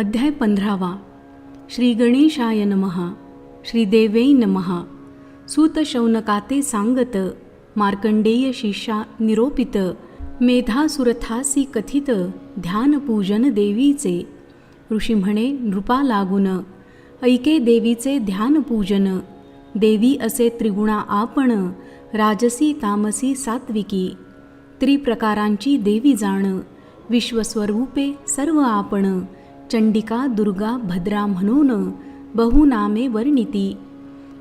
अध्याय 15. श्री गणेशाय नमः. श्री देवै नमः. सूत शौनकाते सांगत, मार्कंडेय शिष्या निरोपित, मेधासुरथासी कथित, ध्यान पूजन देवीचे. ऋषी म्हणे नृपा लागून, ऐके देवीचे ध्यान पूजन. देवी असे त्रिगुणा आपण, राजसी तामसी सात्विकी. त्रिप्रकारांची देवी जाण, विश्वस्वरूपे सर्व आपण. चंडिका दुर्गा भद्रा म्हणून, बहुनामे वर्णिती.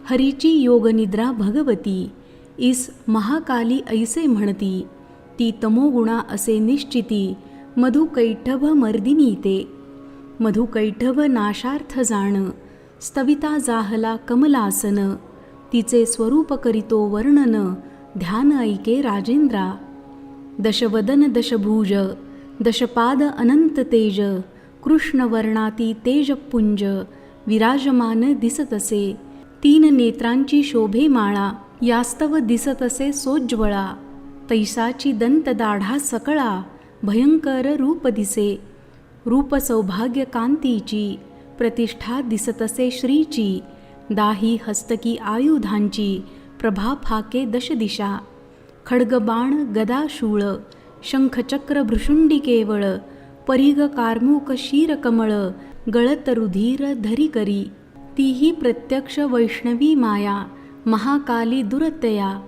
हरीची योगनिद्रा भगवती, ईस महाकाली ऐसे म्हणती. ती तमोगुणा असे निश्चिती, मधुकैटभ मर्दिनी ते. मधुकैटभ नाशार्थ जाण, स्तविता जाहला कमलासन. तिचे स्वरूप करीतो वर्णन, ध्यान ऐके राजेंद्रा. दशवदन दशभुज, दशपाद अनंत तेज. कृष्णवर्णाती तेजपुंज, विराजमान दिसतसे. तीन नेत्रांची शोभे माळा, यास्तव दिसतसे सोज्वळा. तैसाची दंत दाढा सकळा, भयंकर रूप दिसे. रूप सौभाग्य कांतीची, प्रतिष्ठा दिसतसे श्रीची. दाही हस्तकी आयुधांची, प्रभा फाके दशदिशा. खड्गबाण गदा शूळ, शंखचक्र भृशुंडी केवळ. परिघ कार्मुक शीरकमळ, गळत रुधिर धरी करी. तीही प्रत्यक्ष वैष्णवी माया, महाकाली दुरतया.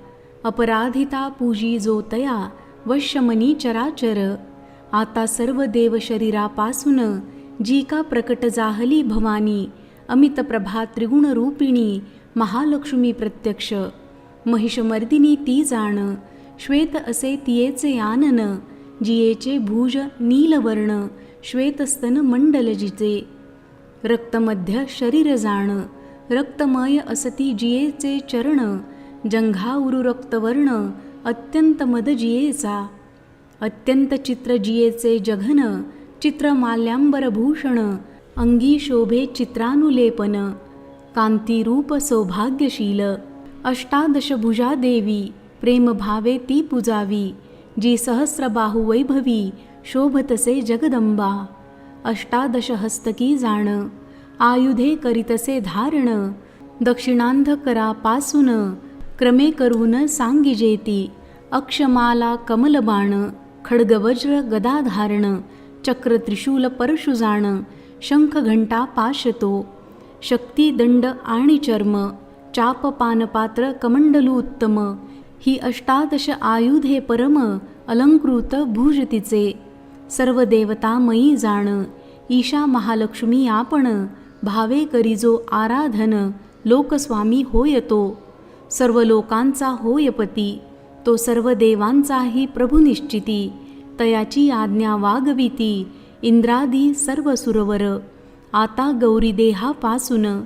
अपराधिता पूजी जो तया, वश्यमनी चराचर. आता सर्व देव शरीरापासून, जी का प्रकट जाहली भवानी. अमित प्रभा त्रिगुण रूपिणी, महालक्ष्मी प्रत्यक्ष. महिषमर्दिनी ती जाण, श्वेत असे तियेचे आनन. जियेचे भुज नीलवर्ण, श्वेतस्तन मंडल जिचे. रक्तमध्य शरीर जाण, रक्तमय असती जियेचे चरण. जंघाउरु रक्तवर्ण, अत्यंत मद जियेचा. अत्यंत चित्र जियेचे जघन, चित्रमाल्यांबरभूषण. अंगी शोभे चित्रानुलेपन, कांतीरूप सौभाग्यशील. अष्टादशभुजा देवी, प्रेमभावे ती पुजावी. जी सहस्रबाहु वैभवी, शोभतसे जगदंबा. अष्टादश हस्तकी जाण, आयुधे करीतसे धारण. दक्षिणांधकरापासून, क्रमे करून सांगिजेती. अक्षमाला कमलबाण, खड्गवज्र गदा धारण. चक्र त्रिशूल परशुजाण, शंख घंटा पाशतो. शक्ती दंड आणि चर्म, चाप पानपात्र कमंडलू उत्तम. ही अष्टादश आयुधे परम, अलंकृत भुज तिचे. सर्व देवता मयी जाण, ईशा महालक्ष्मी आपण. भावे करीजो आराधन, लोकस्वामी होय तो. सर्व लोकांचा होय पती, तो सर्व देवांचाही प्रभू निश्चिती. तयाची आज्ञा वागविती, इंद्रादी सर्व सुरवर. आता गौरी देहापासून,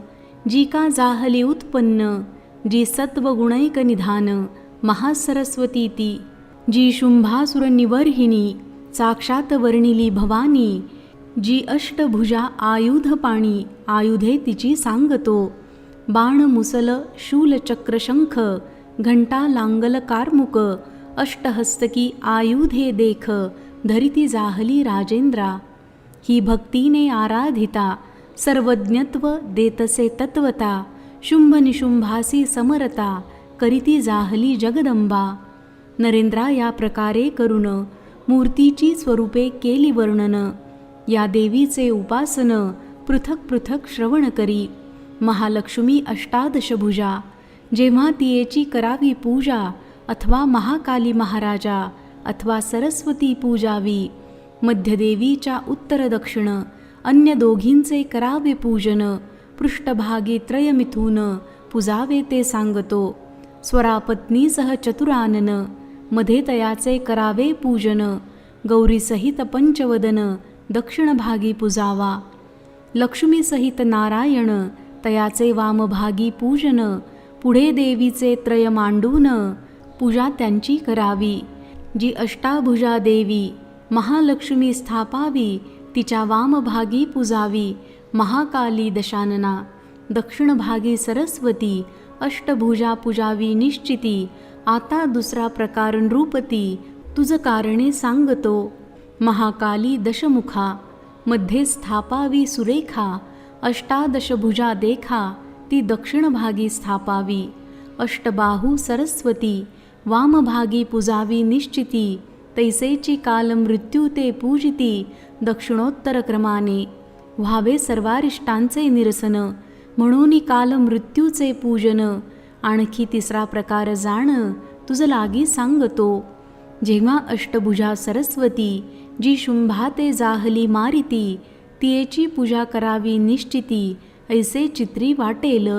जी का जाहली उत्पन्न. जी सत्वगुणैक निधान, महासरस्वती ती. जी शुंभासुर निवर्हिणी, साक्षात वर्णिली भवानी. जी अष्टभुजा आयुधपाणी, आयुधे तिची सांगतो. बाण मुसल शूल चक्र शंख, घंटा लांगल कार्मुक. अष्टहस्तकी आयुधे देख, धरिती जाहली राजेंद्रा. ही भक्तीने आराधिता, सर्वज्ञत्व देतसे तत्वता. शुंभ निशुंभासी समरता, करीती जाहली जगदंबा. नरेंद्रा या प्रकारे करून, मूर्तीची स्वरूपे केली वर्णन. या देवीचे उपासन, पृथक पृथक श्रवण करी. महालक्ष्मी अष्टादशभुजा, जेव्हा तियेची करावी पूजा. अथवा महाकाली महाराजा, अथवा सरस्वती पूजावी. मध्यदेवीच्या उत्तर दक्षिण, अन्य दोघींचे करावे पूजन. पृष्ठभागी त्रयमिथून, पुजावे ते सांगतो. स्वरापत्नीसह चतुरानन, मध्ये तयाचे करावे पूजन. गौरीसहित पंचवदन, दक्षिण भागी पुजावा. लक्ष्मीसहित नारायण, तयाचे वामभागी पूजन. पुढे देवीचे त्रय मांडून, पूजा त्यांची करावी. जी अष्टाभुजा देवी, महालक्ष्मी स्थापावी. तिच्या वामभागी पुजावी, महाकाली दशानना. दक्षिण भागी सरस्वती, अष्टभुजा पूजावी निश्चिती. आता दुसरा प्रकार नृपती, तुझ कारणे सांगतो. महाकाली दशमुखा, मध्ये स्थापावी सुरेखा, अष्टादश भुजा देखा, ती दक्षिण भागी स्थापावी. अष्टबाहू सरस्वती, वामभागी पुजावी निश्चिती, तैसेची काल मृत्यू ते पूजिती, दक्षिणोत्तर क्रमाने. व्हावे सर्वारिष्टांचे निरसन, म्हणून काल मृत्यूचे पूजन. आणखी तिसरा प्रकार जाण, तुझ लागी सांगतो. जेव्हा अष्टभुजा सरस्वती, जी शुंभाते जाहली मारिती, तियेची पूजा करावी निश्चिती, ऐसे चित्री वाटेल.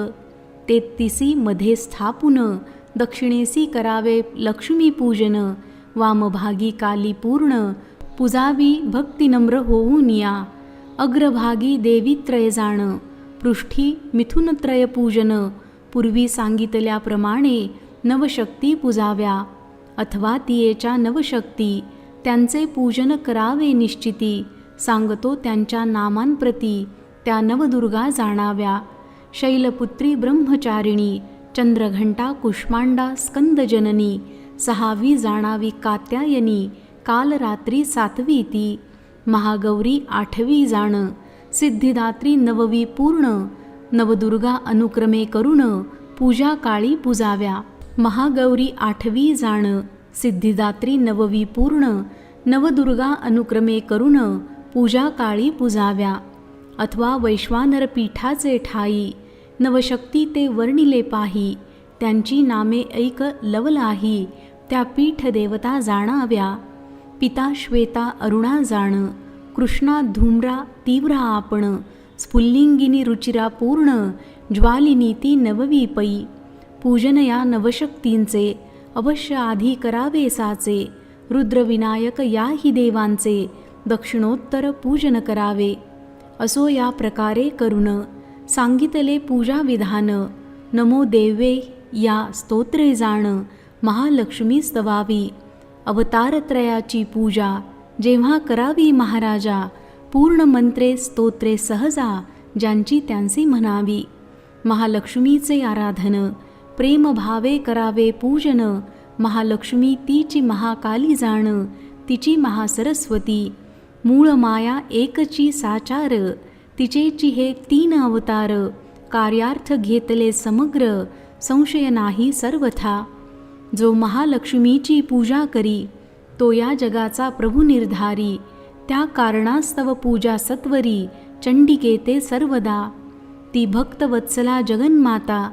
तेत्तीसी मध्ये स्थापून, दक्षिणेसी करावे लक्ष्मीपूजन. वामभागी काली पूर्ण, पूजावी भक्तिनम्र होऊन या. अग्रभागी देवीत्रय जाण, पृष्ठी मिथुनत्रय पूजन. पूर्वी सांगितल्याप्रमाणे नवशक्ती पूजाव्या, अथवा तियेच्या नवशक्ती, त्यांचे पूजन करावे निश्चिती. सांगतो त्यांच्या नामांप्रती त्या नवदुर्गा जाणाव्या. शैलपुत्री ब्रह्मचारिणी, चंद्रघंटा कुष्मांडा स्कंदजननी. सहावी जाणावी कात्यायनी, काल रात्री सातवी ती. महागौरी आठवी जाण, सिद्धिदात्री नववी पूर्ण. नवदुर्गा अनुक्रमे करून पूजा काळी पूजाव्या. महागौरी आठवी जाण, सिद्धिदात्री नववी पूर्ण. नवदुर्गा अनुक्रमे करून पूजा काळी पूजाव्या. अथवा वैश्वानर पीठाचे ठाई, नवशक्ती ते वर्णिले पाही. त्यांची नामे ऐक लवलाही, त्या पीठ देवता जाणाव्या. पिता श्वेता अरुणा जाण, कृष्णा धूम्रा तीव्रा आपण. स्फुल्लिंगिनी रुचिरा पूर्ण, ज्वालिनी ती नववी पै. पूजन या नवशक्तींचे, अवश्य आधी करावे साचे. रुद्रविनायक याही देवांचे, दक्षिणोत्तर पूजन करावे. असो या प्रकारे करून सांगितले पूजा विधान. नमो देवे या स्तोत्रे जाण, महालक्ष्मी स्तवावी. अवतारत्रयाची पूजा जेव्हा करावी महाराजा, पूर्ण मंत्रे स्तोत्रे सहजा, ज्यांची त्यांची म्हणावी. महालक्ष्मीचे आराधन, प्रेमभावे करावे पूजन. महालक्ष्मी तीची महाकाली जाण, तिची महासरस्वती. मूळ माया एकची साचार, तिचेची हे तीन अवतार. कार्यार्थ घेतले समग्र, संशय नाही सर्वथा. जो महालक्ष्मीची पूजा करी, तो या जगाचा प्रभू निर्धारी. त्या कारणास्तव पूजा सत्वरी, चंडिके ते सर्वदा. ती भक्तवत्सला जगन्माता,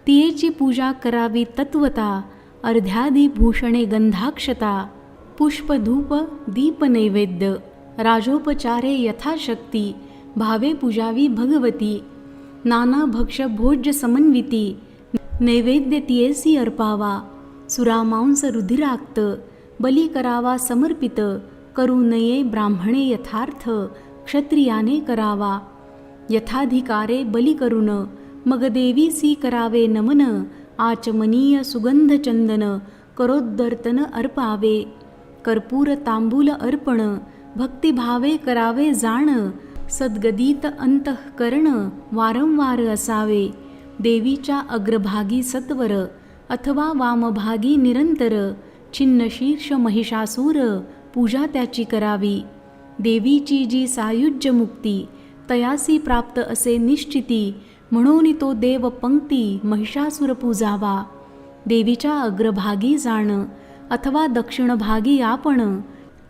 तियेची पूजा करावी तत्वता. अर्ध्यादी भूषणे गंधाक्षता, पुष्पधूप दीप नैवेद्य. राजोपचारे यथाशक्ती, भावे पूजावी भगवती. नाना भक्ष भोज्य समन्विती, नैवेद्य तियेसी अर्पावा. सुरामांस रुधिराक्त, बली करावा समर्पित. करू नये ब्राह्मणे यथार्थ, क्षत्रियाने करावा. यथाधिकारे बली करून, मग देवीसी करावे नमन. आचमनीय सुगंध चंदन, करोद्दर्तन अर्पावे. कर्पूर तांबूल अर्पण, भक्तिभावे करावे जाण. सद्गदित अंतःकरण, वारंवार असावे. देवीच्या अग्रभागी सत्वर, अथवा वामभागी निरंतर. छिन्नशीर्ष महिषासूर, पूजा त्याची करावी. देवीची जी सायुज्य मुक्ती, तयासी प्राप्त असे निश्चिती. म्हणून तो देव पंक्ती महिषासूर पूजावा. देवीच्या अग्रभागी जाण, अथवा दक्षिणभागी आपण.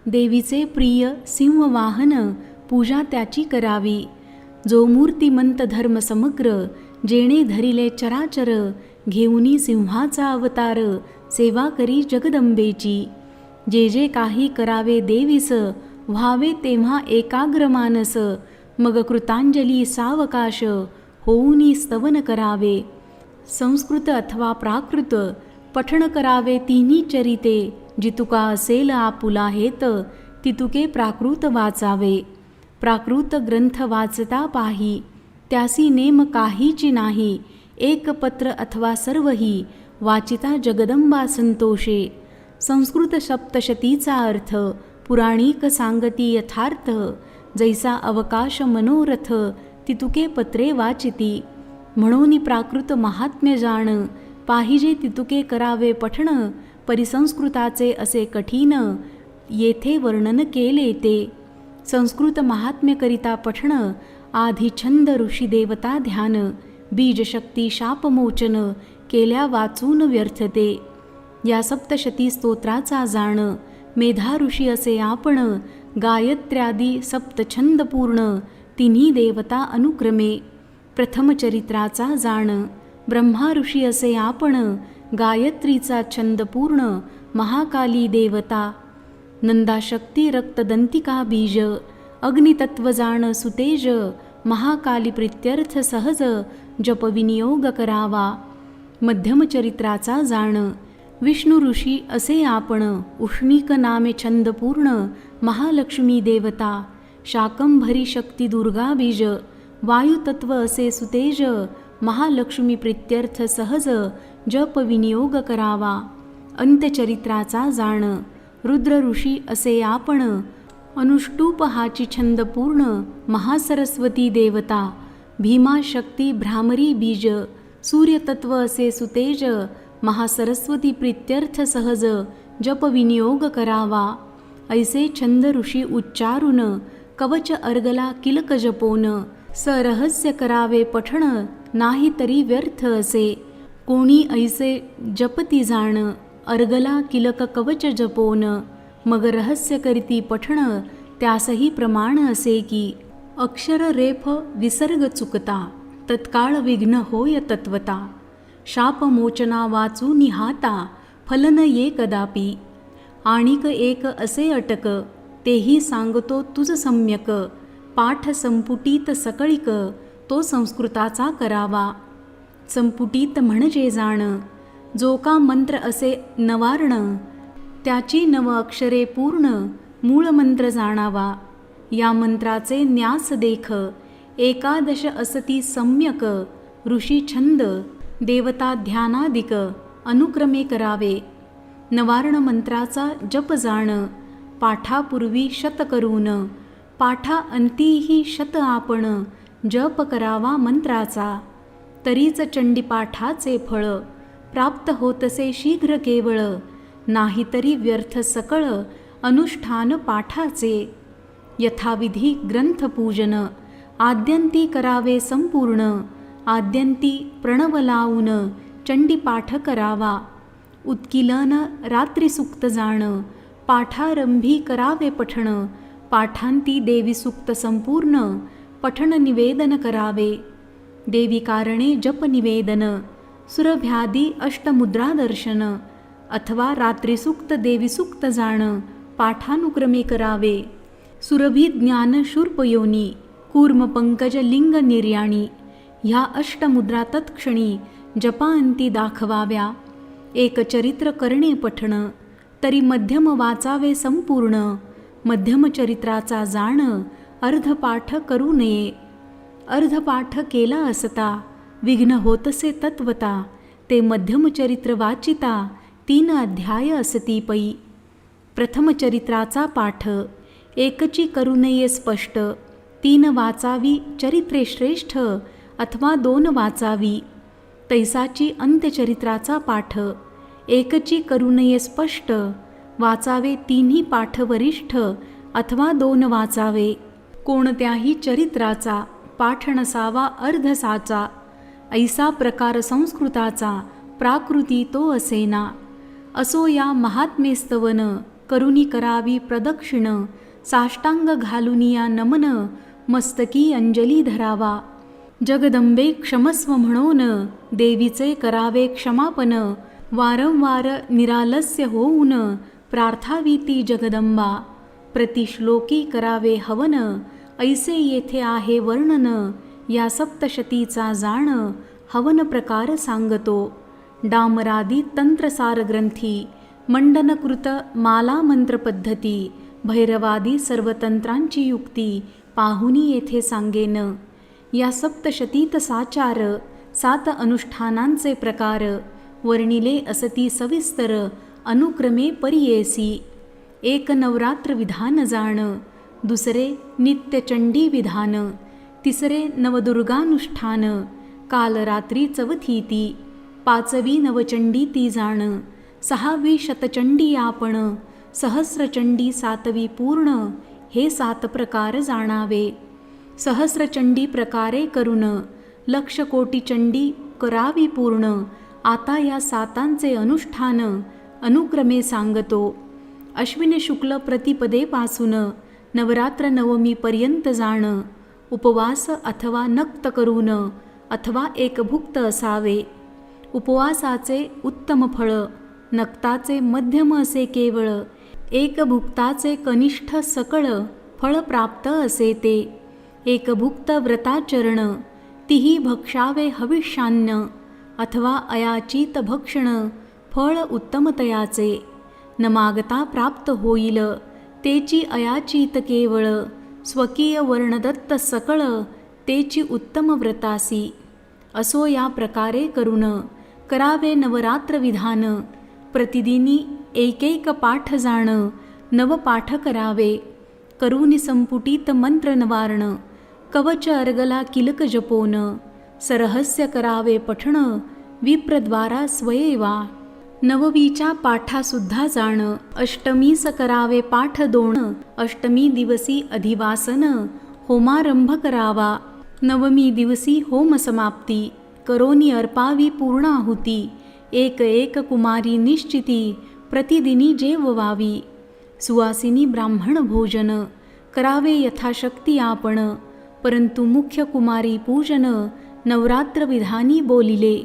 देवीचे प्रिय सिंहवाहन, पूजा त्याची करावी. जो मूर्तिमंत धर्म समग्र, जेणे धरिले चराचर. घेऊनी सिंहाचा अवतार, सेवा करी जगदंबेची. जे जे काही करावे देवीस, व्हावे तेव्हा एकाग्र मानस. मग कृतांजली सावकाश, होऊनी स्तवन करावे. संस्कृत अथवा प्राकृत पठण करावे तिन्ही चरिते. जितुका असेल आपुला हेत, तितुके प्राकृत वाचावे. प्राकृत ग्रंथ वाचता पाही, त्यासी नेम काहीची नाही. एक पत्र अथवा सर्वही, वाचिता जगदंबा संतोषे. संस्कृत सप्तशतीचा अर्थ, पुराणिक सांगती यथार्थ. जैसा अवकाश मनोरथ, तितुके पत्रे वाचिती. म्हणून प्राकृत महात्म्य जाण, पाहिजे तितुके करावे पठण. परिसंस्कृताचे असे कठीण, येथे वर्णन केले ते. संस्कृत महात्म्यकरिता पठण, आधी छंद ऋषी देवता ध्यान, बीजशक्ती शापमोचन, केल्या वाचून व्यर्थते. या सप्तशती स्तोत्राचा जाण, मेधा ऋषी असे आपण, गायत्र्यादी सप्तछंद पूर्ण, तिन्ही देवता अनुक्रमे. प्रथम चरित्राचा जाण, ब्रह्मा ऋषी असे आपण, गायत्रीचा छंद पूर्ण, महाकाली देवता. नंदाशक्ती रक्तदंतिका बीज, अग्नितत्व जाण सुतेज, महाकाली प्रित्यर्थ सहज, जप विनियोग करावा. मध्यम चरित्राचा जाण, विष्णू ऋषी असे आपण, उष्णिक नामे छंद पूर्ण, महालक्ष्मी देवता. शाकंभरी शक्ती दुर्गा बीज, वायुतत्व असे सुतेज, महालक्ष्मी प्रित्यर्थ सहज, जप विनियोग करावा. अंत्यचरित्राचा जाण, रुद्र ऋषी असे आपण, अनुष्टुप हाची छंद पूर्ण, महासरस्वती देवता. भीमा शक्ती भ्रामरी बीज, सूर्यतत्व असे सुतेज, महासरस्वती प्रित्यर्थ सहज, जप विनियोग करावा. ऐसे छंद ऋषी उच्चारून, कवच अर्गला किलक जपोन, सरहस्य करावे पठण, नाही तरी व्यर्थ असे. कोणी ऐसे जपती जाण, अर्गला किलक कवच जपोन, मग रहस्य करीती पठण, त्यासही प्रमाण असे की. अक्षर रेफ विसर्ग चुकता, तत्काळ विघ्न होय तत्वता. शापमोचना वाचू निहाता, फलन ये कदापि. आणिक एक असे अटक, तेही सांगतो तुझ सम्यक. पाठ संपुटीत सकळिक, तो संस्कृताचा करावा. संपुटीत म्हणजे जाण, जो का मंत्र असे नवार्ण, त्याची नव अक्षरे पूर्ण, मूळ मंत्र जाणावा. या मंत्राचे न्यास देख, एकादश असती सम्यक. ऋषी छंद देवता ध्यानादिक, अनुक्रमे करावे. नवार्ण मंत्राचा जप जाण, पाठापूर्वी शत करून, पाठा अंतीही शत आपण, जप करावा मंत्राचा. तरीच चंडीपाठाचे फळ, प्राप्त होतसे शीघ्र केवळ. नाहीतरी व्यर्थ सकळ, अनुष्ठान पाठाचे. यथाविधी ग्रंथपूजन, आद्यंती करावे संपूर्ण. आद्यंती प्रणव लावून, चंडीपाठ करावा. उत्किलन रात्रिसूक्त जाण, पाठारंभी करावे पठण. पाठांती देवी सूक्त संपूर्ण, पठण निवेदन करावे. देवी कारणे जप निवेदन, सुरभ्यादी अष्टमुद्रा दर्शन. अथवा रात्रिसूक्त देवीसूक्त जाण, पाठानुक्रमे करावे. सुरभी ज्ञान शूर्पयोनी, कूर्म पंकज लिंग निर्याणी. ह्या अष्टमुद्रा तत्क्षणी जपांती दाखवाव्या. एक चरित्र करणे पठण, तरी मध्यम वाचावे संपूर्ण. मध्यम चरित्राचा जाण, अर्धपाठ करू नये. अर्धपाठ केला असता, विघ्न होतसे तत्वता. ते मध्यम चरित्र वाचिता, 3 अध्याय असती पै. प्रथम चरित्राचा पाठ, एकची करू नये स्पष्ट. 3 वाचावी चरित्रे श्रेष्ठ, अथवा 2 वाचावी. तैसाची अंत्यचरित्राचा पाठ, एकची करू नये स्पष्ट. वाचावे 3ही पाठ वरिष्ठ, अथवा 2 वाचावे. कोणत्याही चरित्राचा पाठ नसावा अर्धसाचा. ऐसा प्रकार संस्कृताचा, प्राकृती तो असेना. असो या महात्मेस्तवन, करुणी करावी प्रदक्षिण. साष्टांग घालुनिया नमन, मस्तकी अंजली धरावा. जगदंबे क्षमस्व म्हणून, देवीचे करावे क्षमापन. वारंवार निरालस्य होऊन, प्रार्थावी ती जगदंबा. प्रतिश्लोकी करावे हवन, ऐसे येथे आहे वर्णन. या सप्तशतीचा जाण, हवन प्रकार सांगतो. डामरादी तंत्रसार ग्रंथी, मंडनकृत माला मंत्र पद्धती. भैरवादी सर्व तंत्रांची युक्ती, पाहुनी येथे सांगेन. या सप्तशतीत साचार, 7 अनुष्ठानांचे प्रकार. वर्णिले असती सविस्तर, अनुक्रमे परियेसी. एक नवरात्र विधान जाण, दुसरे नित्यचंडी विधान, तिसरे नवदुर्गानुष्ठान. काल रात्री चवथीती, 5वी नवचंडी ती जाण. 6वी शतचंडी आपण, सहस्रचंडी 7वी पूर्ण. हे 7 प्रकार जाणावे. सहस्रचंडी प्रकारे करून 1,00,000 कोटी चंडी करावी पूर्ण. आता या 7 अनुष्ठान अनुक्रमे सांगतो. अश्विन शुक्ल प्रतिपदेपासून नवरात्र नवमीपर्यंत जाण. उपवास अथवा नक्त करून अथवा एकभुक्त असावे. उपवासाचे उत्तम फळ, नक्ताचे मध्यम असे केवळ, एकभुक्ताचे कनिष्ठ सकळ फळ प्राप्त असे ते. एकभुक्त व्रताचरण तिही भक्षावे हविष्यान्न अथवा अयाचित भक्षण फळ उत्तमतयाचे. न मागता प्राप्त होईल तेची अयाचित केवळ, स्वकीय वर्णदत्त सकळ तेची उत्तम व्रतासी. असो या प्रकारे करून करावे नवरात्र विधान. प्रतिदिनी एक पाठ जाण, नवपाठ करावे. करूनि संपुटीत मंत्र नवारण, कवच अर्गला किलक जपोन. सरहस्य करावे पठण, विप्रद्वारा स्वयेवा. नववीच्या पाठासुद्धा जाण. अष्टमीस करावे पाठ 2. अष्टमी दिवसी अधिवासन, होमारंभ करावा. नवमी दिवसी होम समाप्ती, करोनी अर्पावी पूर्ण आहुती. एक कुमारी निश्चिती, प्रतिदिनी जेववावी. सुवासिनी ब्राह्मण भोजन, करावे यथाशक्ती आपण. परंतु मुख्य कुमारी पूजन, नवरात्र विधानी बोलिले.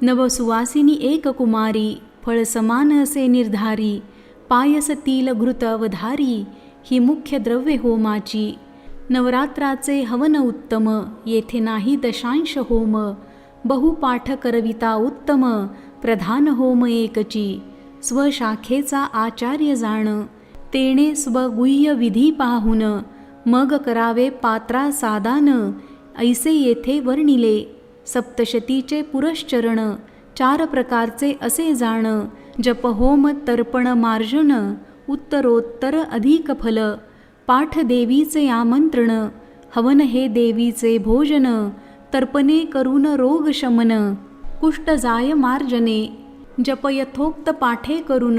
नवसुवासिनी एक कुमारी, फळ समान असे निर्धारी. पायस तिल घृत अवधारी, ही मुख्य द्रव्ये होमाची. नवरात्राचे हवन उत्तम, येथे नाही दशांश होम. बहुपाठ करविता उत्तम, प्रधान होम एकची. स्वशाखेचा आचार्य जाण, तेणे स्वगुह्य विधी पाहून. मग करावे पात्रा सादान, ऐसे येथे वर्णिले. सप्तशतीचे पुरश्चरण, 4 प्रकारचे असे जाण. जप होम तर्पण मार्जन, उत्तरोत्तर अधिक फल. पाठ देवीचे आमंत्रण, हवन हे देवीचे भोजन. तर्पणे करून रोग शमन, कुष्ठ जाय मार्जने. जप यथोक्त पाठे करून,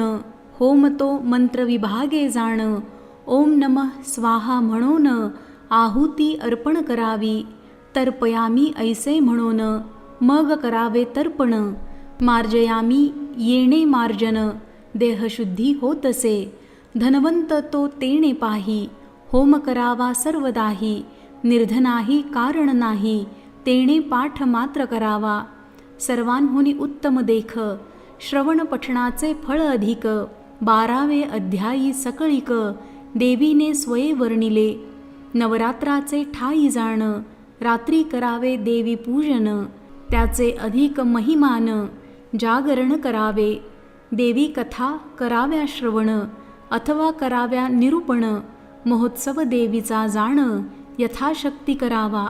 होम तो मंत्र विभागे जाण. ओम नमः स्वाहा म्हणून आहुती अर्पण करावी. तर्पयामी ऐसे म्हणून मग करावे तर्पण. मार्जयामी येणे मार्जन, देहशुद्धी होतसे. धनवंत तो तेणे पाही, होम करावा सर्वदाही. निर्धनाही कारण नाही, तेणे पाठ मात्र करावा. सर्वांहुनी उत्तम देख, श्रवण पठणाचे फळ अधिक. 12वे अध्यायी सकळिक, देवीने स्वये वर्णिले. नवरात्राचे ठाई जाण, रात्री करावे देवी पूजन. त्याचे अधिक महिमान, जागरण करावे. देवी कथा कराव्या श्रवण, अथवा कराव्या निरूपण. महोत्सव देवीचा जाण, यथाशक्ती करावा.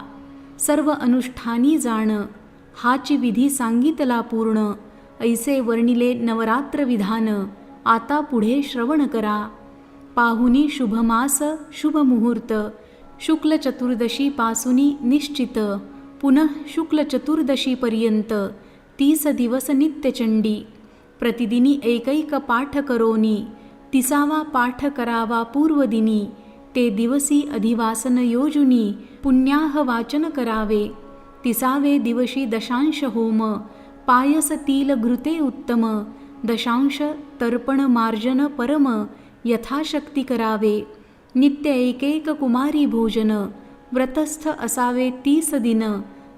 सर्व अनुष्ठानी जाण, हाची विधी सांगितला पूर्ण. ऐसे वर्णिले नवरात्र विधान, आता पुढे श्रवण करा. पाहुनी शुभमास शुभमुहूर्त, शुक्ल चतुर्दशी पासूनी निश्चित. पुनः शुक्ल चतुर्दशीपर्यंत 30 दिवस नित्यचंडी. प्रतिदिनी एक पाठ करोनी. 30वा पाठ करावा पूर्वदिनी. ते दिवसी अधिवासन योजुनी, पुण्याह वाचन करावे. 30वे दिवशी दशांश होम, पायस तिल घृते उत्तम. दशांश तर्पण मार्जन परम, यथाशक्ती करावे. नित्य एक कुमारी भोजन, व्रतस्थ असावे 30 दिन.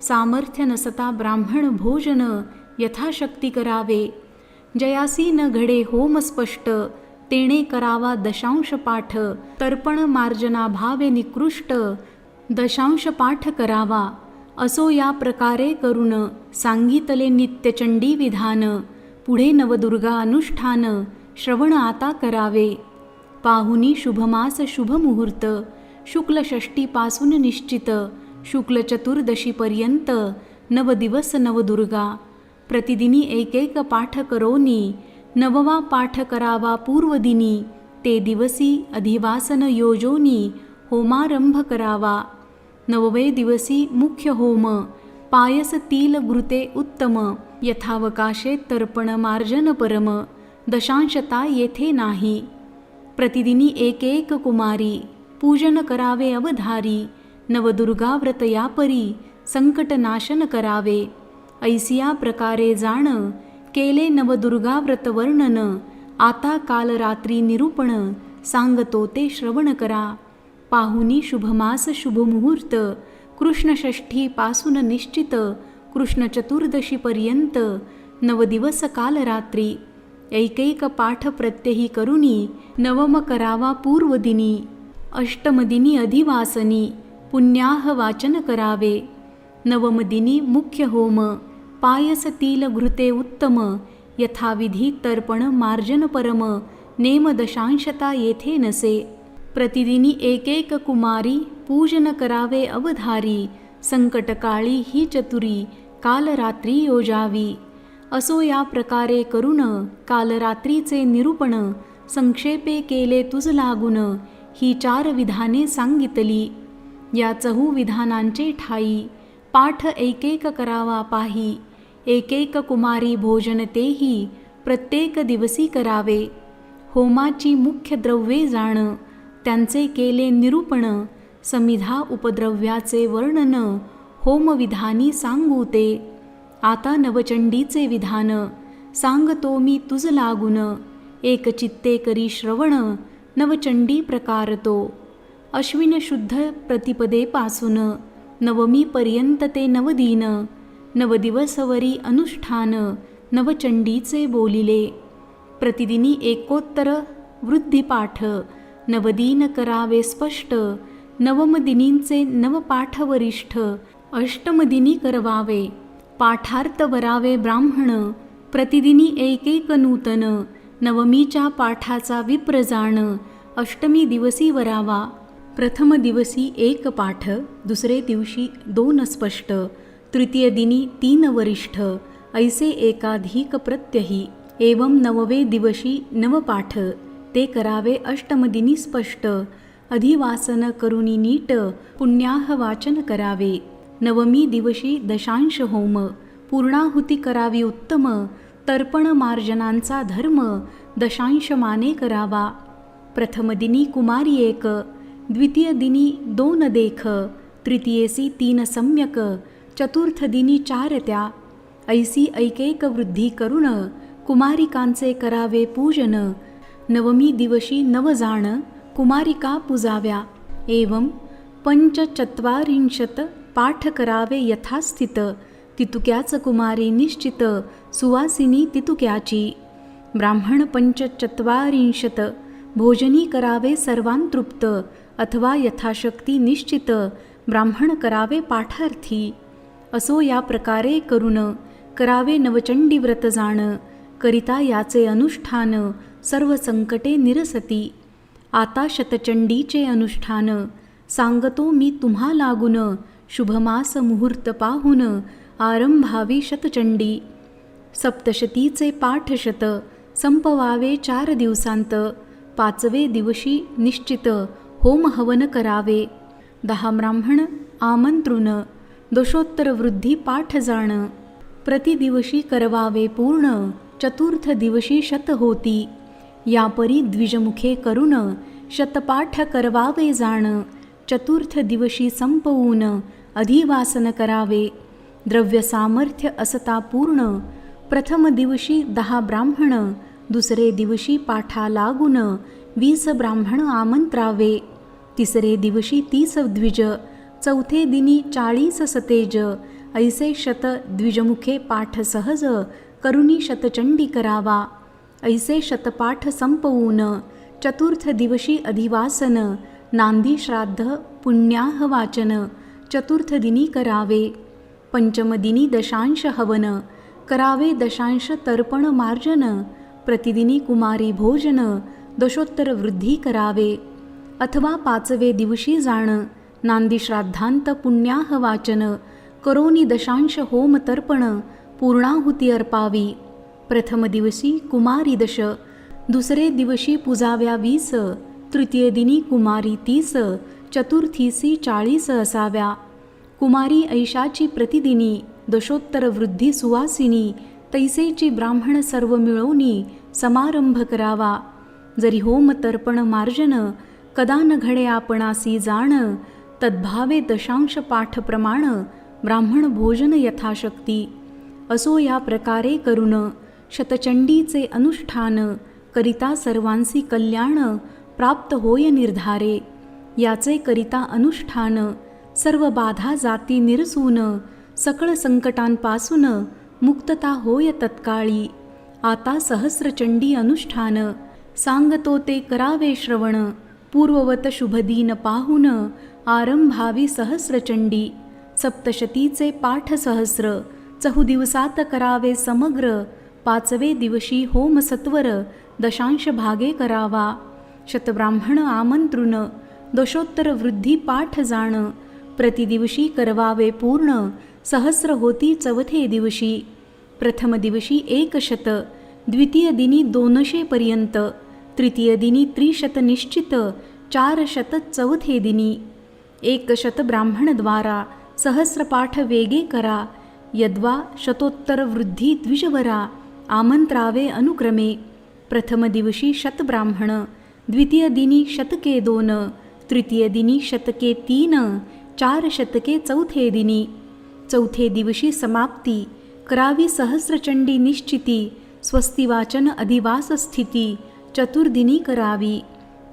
सामर्थ्य नसता ब्राह्मण भोजन, यथाशक्ती करावे. जयासी न घडे होम स्पष्ट, तेणे करावा दशांश पाठ. तर्पण मार्जनाभावे निकृष्ट, दशांश पाठ करावा. असो या प्रकारे करून सांगितले नित्यचंडी विधान. पुढे नवदुर्गा अनुष्ठान, श्रवण आता करावे. पाहुनी शुभमास शुभमुहूर्त, शुक्ल षष्टीपासून निश्चित. शुक्ल चतुर्दशीपर्यंत 9 दिवस नवदुर्गा. प्रतिदिनी एक पाठ करोनी. 9वा पाठ करावा पूर्वदिनी. ते दिवसी अधिवासन योजोनी, होमारंभ करावा. 9वे दिवसी मुख्य होम, पायस तिल घृते उत्तम. यथावकाशे तर्पण मार्जन परम. दशांशता येथे नाही. प्रतिदिनी एक कुमारी. पूजन करावे अवधारी, नवदुर्गा व्रत या परी संकटनाशन करावे. ऐसिया प्रकारे जाण, केले नवदुर्गा व्रत वर्णन. आता काल रात्री निरूपण, सांगतो ते श्रवण करा. पाहुनी शुभमास शुभमुहूर्त, कृष्ण षष्ठी पासून निश्चित, कृष्ण चतुर्दशी पर्यंत 9 दिवस काल रात्री. ऐकैक पाठ प्रत्यही करुनी, नवम करावा पूर्वदिनी. अष्टमदिनी अधिवासनी, पुण्याह वाचन करावे. नवमदिनी मुख्य होम, पायस तिल घृते उत्तम. यथाविधी तर्पण मार्जन परम, नेम दशांशता येथे नसे. प्रतिदिनी एक कुमारी, पूजन करावे अवधारी. संकटकाळी ही चतुरी, काल रात्री योजावी. असो या प्रकारे करून, कालरात्रीचे निरूपण. संक्षेपे केले तुज लागून, ही 4 विधाने सांगितली. या 4 विधानांचे ठाई, पाठ एक करावा पाही. एक कुमारी भोजन तेही, प्रत्येक दिवसी करावे. होमाची मुख्य द्रव्ये जाण, त्यांचे केले निरूपण. समिधा उपद्रव्याचे वर्णन, होमविधानी सांगू ते. आता नवचंडीचे विधान, सांगतो मी तुज लागून. एक चित्ते करी श्रवण, नवचंडी प्रकार तो. अश्विन शुद्ध प्रतिपदेपासून, नवमीपर्यंत ते 9 दिन. 9 दिवसवरी अनुष्ठान, नवचंडीचे बोलिले. प्रतिदिनी एकोत्तर वृद्धिपाठ, 9 दिन करावे स्पष्ट. नवमदिनींचे 9 पाठ वरिष्ठ, अष्टमदिनी करवावे. पाठार्थ वरावे ब्राह्मण, प्रतिदिनी एक नूतन. नवमीच्या पाठाचा विप्र जाण, अष्टमी दिवसी वरावा. प्रथम दिवसी 1 पाठ, दुसरे दिवशी 2 स्पष्ट, तृतीय दिनी 3 वरिष्ठ. ऐसे एकाधिक प्रत्यही. एवं 9वे दिवशी 9 पाठ, ते करावे अष्टमदिनी स्पष्ट. अधिवासन करुनी नीट, पुण्याह वाचन करावे. नवमी दिवशी दशांश होम, पूर्णाहुती करावी उत्तम. तर्पण मार्जनांचा धर्म, दशांश माने करावा. प्रथम दिनी कुमारी 1, द्वितीय दिनी 2 देख, तृतीयेसी 3 सम्यक, चतुर्थ दिनी 4 त्या. ऐसी ऐकेक वृद्धी करुण, कुमारिकांचे करावे पूजन. नवमी दिवशी 9 जाण, कुमारिका पूजाव्या. एवं 45 पाठ करावे यथास्थित. तितुक्याच कुमारी निश्चित, सुवासिनी तितुक्याची. ब्राह्मण 45 भोजनी करावे सर्वांतृप्त, अथवा यथाशक्ती निश्चित. ब्राह्मण करावे पाठार्थी. असो या प्रकारे करून, करावे नवचंडी व्रत जाण. करिता याचे अनुष्ठान, सर्व संकटे निरसती. आता शतचंडीचे अनुष्ठान, सांगतो मी तुम्हा लागून. शुभमास मुहूर्त पाहून, आरंभावी शतचंडी. सप्तशतीचे पाठ शत, संपवावे 4 दिवसांत. 5वे दिवशी निश्चित, होम हवन करावे. 10 ब्राह्मण आमंत्रुन, दोषोत्तर वृद्धी पाठ जाण. प्रतिदिवशी करवावे पूर्ण, चतुर्थ दिवशी शत होती. यापरी द्विजमुखे करून, शतपाठ करवावे जाण. चतुर्थ दिवशी संपवून, अधिवासन करावे. द्रव्य सामर्थ्य असता पूर्ण. प्रथम दिवशी 10 ब्राह्मण, दुसरे दिवशी पाठा लागून 20 ब्राह्मण आमंत्रावे. तिसरे दिवशी 30 द्विज, चौथे दिनी 40 सतेज. ऐसे शत द्विजमुखे पाठ सहज, करुणी शतचंडी करावा. ऐसे शतपाठ संपवून, चतुर्थ दिवशी अधिवासन. नांदी श्राद्ध पुण्याह वाचन, चतुर्थ दिनी करावे. पंचमदिनी दशांश हवन, करावे दशांश तर्पण मार्जन. प्रतिदिनी कुमारी भोजन, दशोत्तर वृद्धी करावे. अथवा 5वे दिवशी जाण, नांदी श्राद्धांत पुण्याह वाचन. करोनी दशांश होम तर्पण, पूर्णाहुती अर्पावी. प्रथम दिवशी कुमारी 10, दुसरे दिवशी पूजाव्या 20, तृतीय दिनी कुमारी 30, चतुर्थीसी 40 असाव्या. कुमारी ऐशाची प्रतिदिनी दशोत्तर वृद्धी सुवासिनी, तैसेची ब्राह्मण सर्व मिळवणी समारंभ करावा. जरी होम तर्पण मार्जन कदा न घडे आपणासी जाण, तद्भावे दशांश पाठ प्रमाण, ब्राह्मण भोजन यथाशक्ती. असो या प्रकारे करून शतचंडीचे अनुष्ठान, करिता सर्वांसी कल्याण, प्राप्त होय निर्धारे. याचे करिता अनुष्ठान, सर्व बाधा जाती निरसून, सकळ संकटांपासून मुक्तता होय तत्काळी. आता सहस्रचंडी अनुष्ठान, सांगतो ते करावे श्रवण, पूर्ववत शुभदिन पाहून, आरंभावी सहस्रचंडी. सप्तशतीचे पाठ सहस्र, 4 दिवसात करावे समग्र, 5वे दिवशी होम सत्वर, दशांश भागे करावा. शतब्राह्मण आमंत्रुन, दशोत्तर वृद्धी पाठ जाण, प्रतिदिवशी करवावे पूर्ण, सहस्र होती 4 दिवशी. प्रथम दिवशी 100, द्वितीय दिनी 200 पर्यंत, तृतीय दिनी 300 निश्चित, 400 4 दिनी. 100 ब्राह्मणद्वारा सहस्रपाठ वेगे करा, यद्वा शतोत्तर वृद्धी द्विजवरा, आमंत्रावे अनुक्रमे. प्रथम दिवशी 100 ब्राह्मण, द्वितीय दिनी शतके 2, तृतीय दिनी शतके 3, 4 शतके 4 दिनी. 4 दिवशी समाप्ती, करावी सहस्रचंडी निश्चिती, स्वस्तिवाचन अधिवास स्थिती, चतुर्दिनी करावी.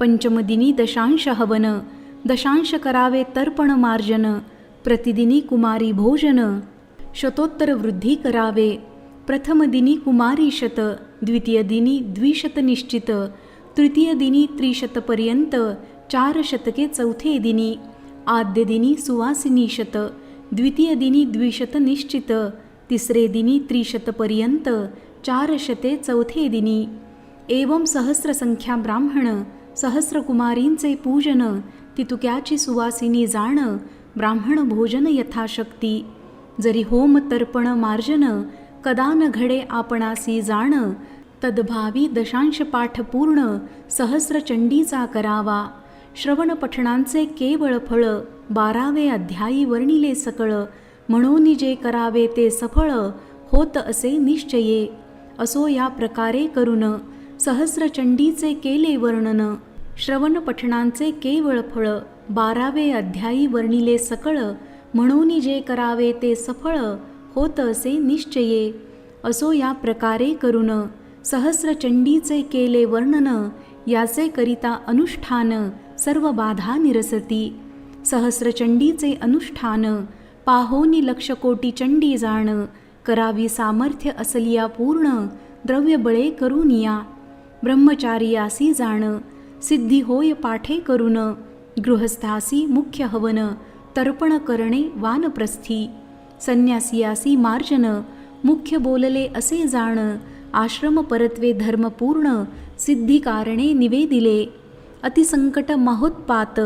पंचम दिनी दशांश हवन, दशांश करावे तर्पण मार्जन, प्रतिदिनी कुमारी भोजन, शतोत्तर वृद्धी करावे. प्रथम दिनी कुमारी शत, द्वितीय दिनी 200 निश्चित, तृतीय दिनी 300 पर्यंत, 4 शतके 4 दिनी. आद्य दिनी सुवासिनी शत, द्वितीय दिनी 200 निश्चित, तिसरे दिनी 300 पर्यंत, 4 शते 4 दिनी. एवं सहस्रसंख्या ब्राह्मण, सहस्रकुमारींचे पूजन, तितुक्याची सुवासिनी जाण, ब्राह्मण भोजन यथाशक्ती. जरी होम तर्पण मार्जन, कदा न घडे आपणासी जाण, तद्भावी दशांश पाठ पूर्ण, सहस्रचंडीचा करावा. श्रवण पठणांचे केवळ फळ, 12वे अध्यायी वर्णिले सकळ, म्हणून जे करावे ते सफळ, होत असे निश्चये. असो या प्रकारे करून सहस्रचंडीचे केले वर्णन. श्रवण पठणांचे केवळ फळ, 12वे अध्यायी वर्णिले सकळ, म्हणून जे करावे ते सफळ, होत असे निश्चये. असो या प्रकारे करून सहस्रचंडीचे केले वर्णन, याचे करिता अनुष्ठान, सर्व बाधा निरसती. सहस्रचंडीचे अनुष्ठान, पाहोनी 1,00,000 कोटी चंडी जाण, करावी सामर्थ्य असलिया पूर्ण, द्रव्य बळे करून या. ब्रह्मचारियासी जाण, सिद्धी होय पाठे करून, गृहस्थासी मुख्य हवन, तर्पण करणे वानप्रस्थी. संन्यासियासी मार्जन, मुख्य बोलले असे जाण, आश्रम परत्वे धर्मपूर्ण, सिद्धी कारणे निवेदिले. अतिसंकट महोत्पात,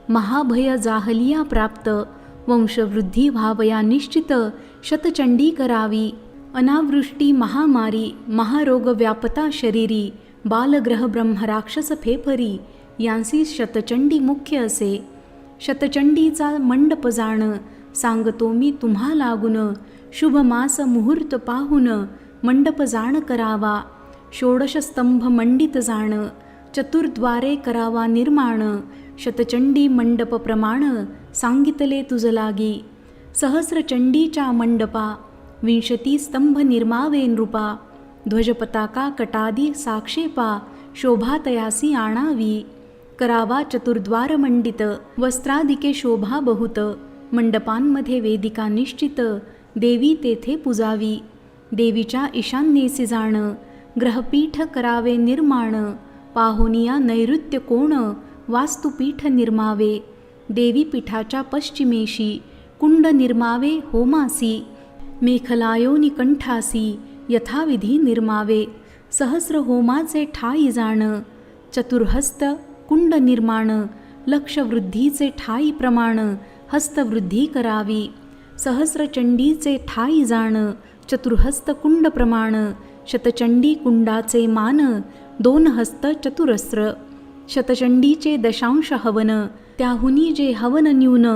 महाभय जाहलिया प्राप्त, वंशवृद्धी व्हावया निश्चित, शतचंडी करावी. अनावृष्टी महामारी, महारोग व्यापता शरीरी, बालग्रह ब्रह्मराक्षस फेफरी, यांसी शतचंडी मुख्य असे. शतचंडीचा मंडप जाण, सांगतो मी तुम्हा लागून, शुभ मास मुहूर्त पाहून, मंडप जाण करावा. 16 स्तंभ मंडित जाण, चतुर्द्वारे करावा निर्माण, शतचंडी मंडप प्रमाण, सांगितले तुझ लागी. सहस्रचंडीच्या मंडपा, 20 स्तंभ निर्मावे नृपा, ध्वजपताका कटादी साक्षेपा, शोभातयासी आणावी. करावा चतुर्द्वार मंडित, वस्त्रादिके शोभा बहुत, मंडपांमध्ये वेदिका निश्चित, देवी तेथे पुजावी. देवीच्या ईशान्येसी जाण, ग्रहपीठ करावे निर्माण, पाहुनिया नैऋत्य कोण, वास्तुपीठ निर्मावे. देवी पीठाच्या पश्चिमेशी, कुंड निर्मावे होमासी, मेखलायोनी कंठासी, यथाविधी निर्मावे. सहस्र होमाचे ठाई जाण, चतुर्हस्त कुंड निर्माण, लक्षवृद्धीचे ठाई प्रमाण, हस्तवृद्धी करावी. सहस्रचंडीचे ठाई जाण, चतुर्हस्त कुंड प्रमाण, शतचंडी कुंडाचे मान, 2 हस्त चतुरस्र. शतचंडीचे दशांश हवन, त्याहुनी जे हवन न्यून,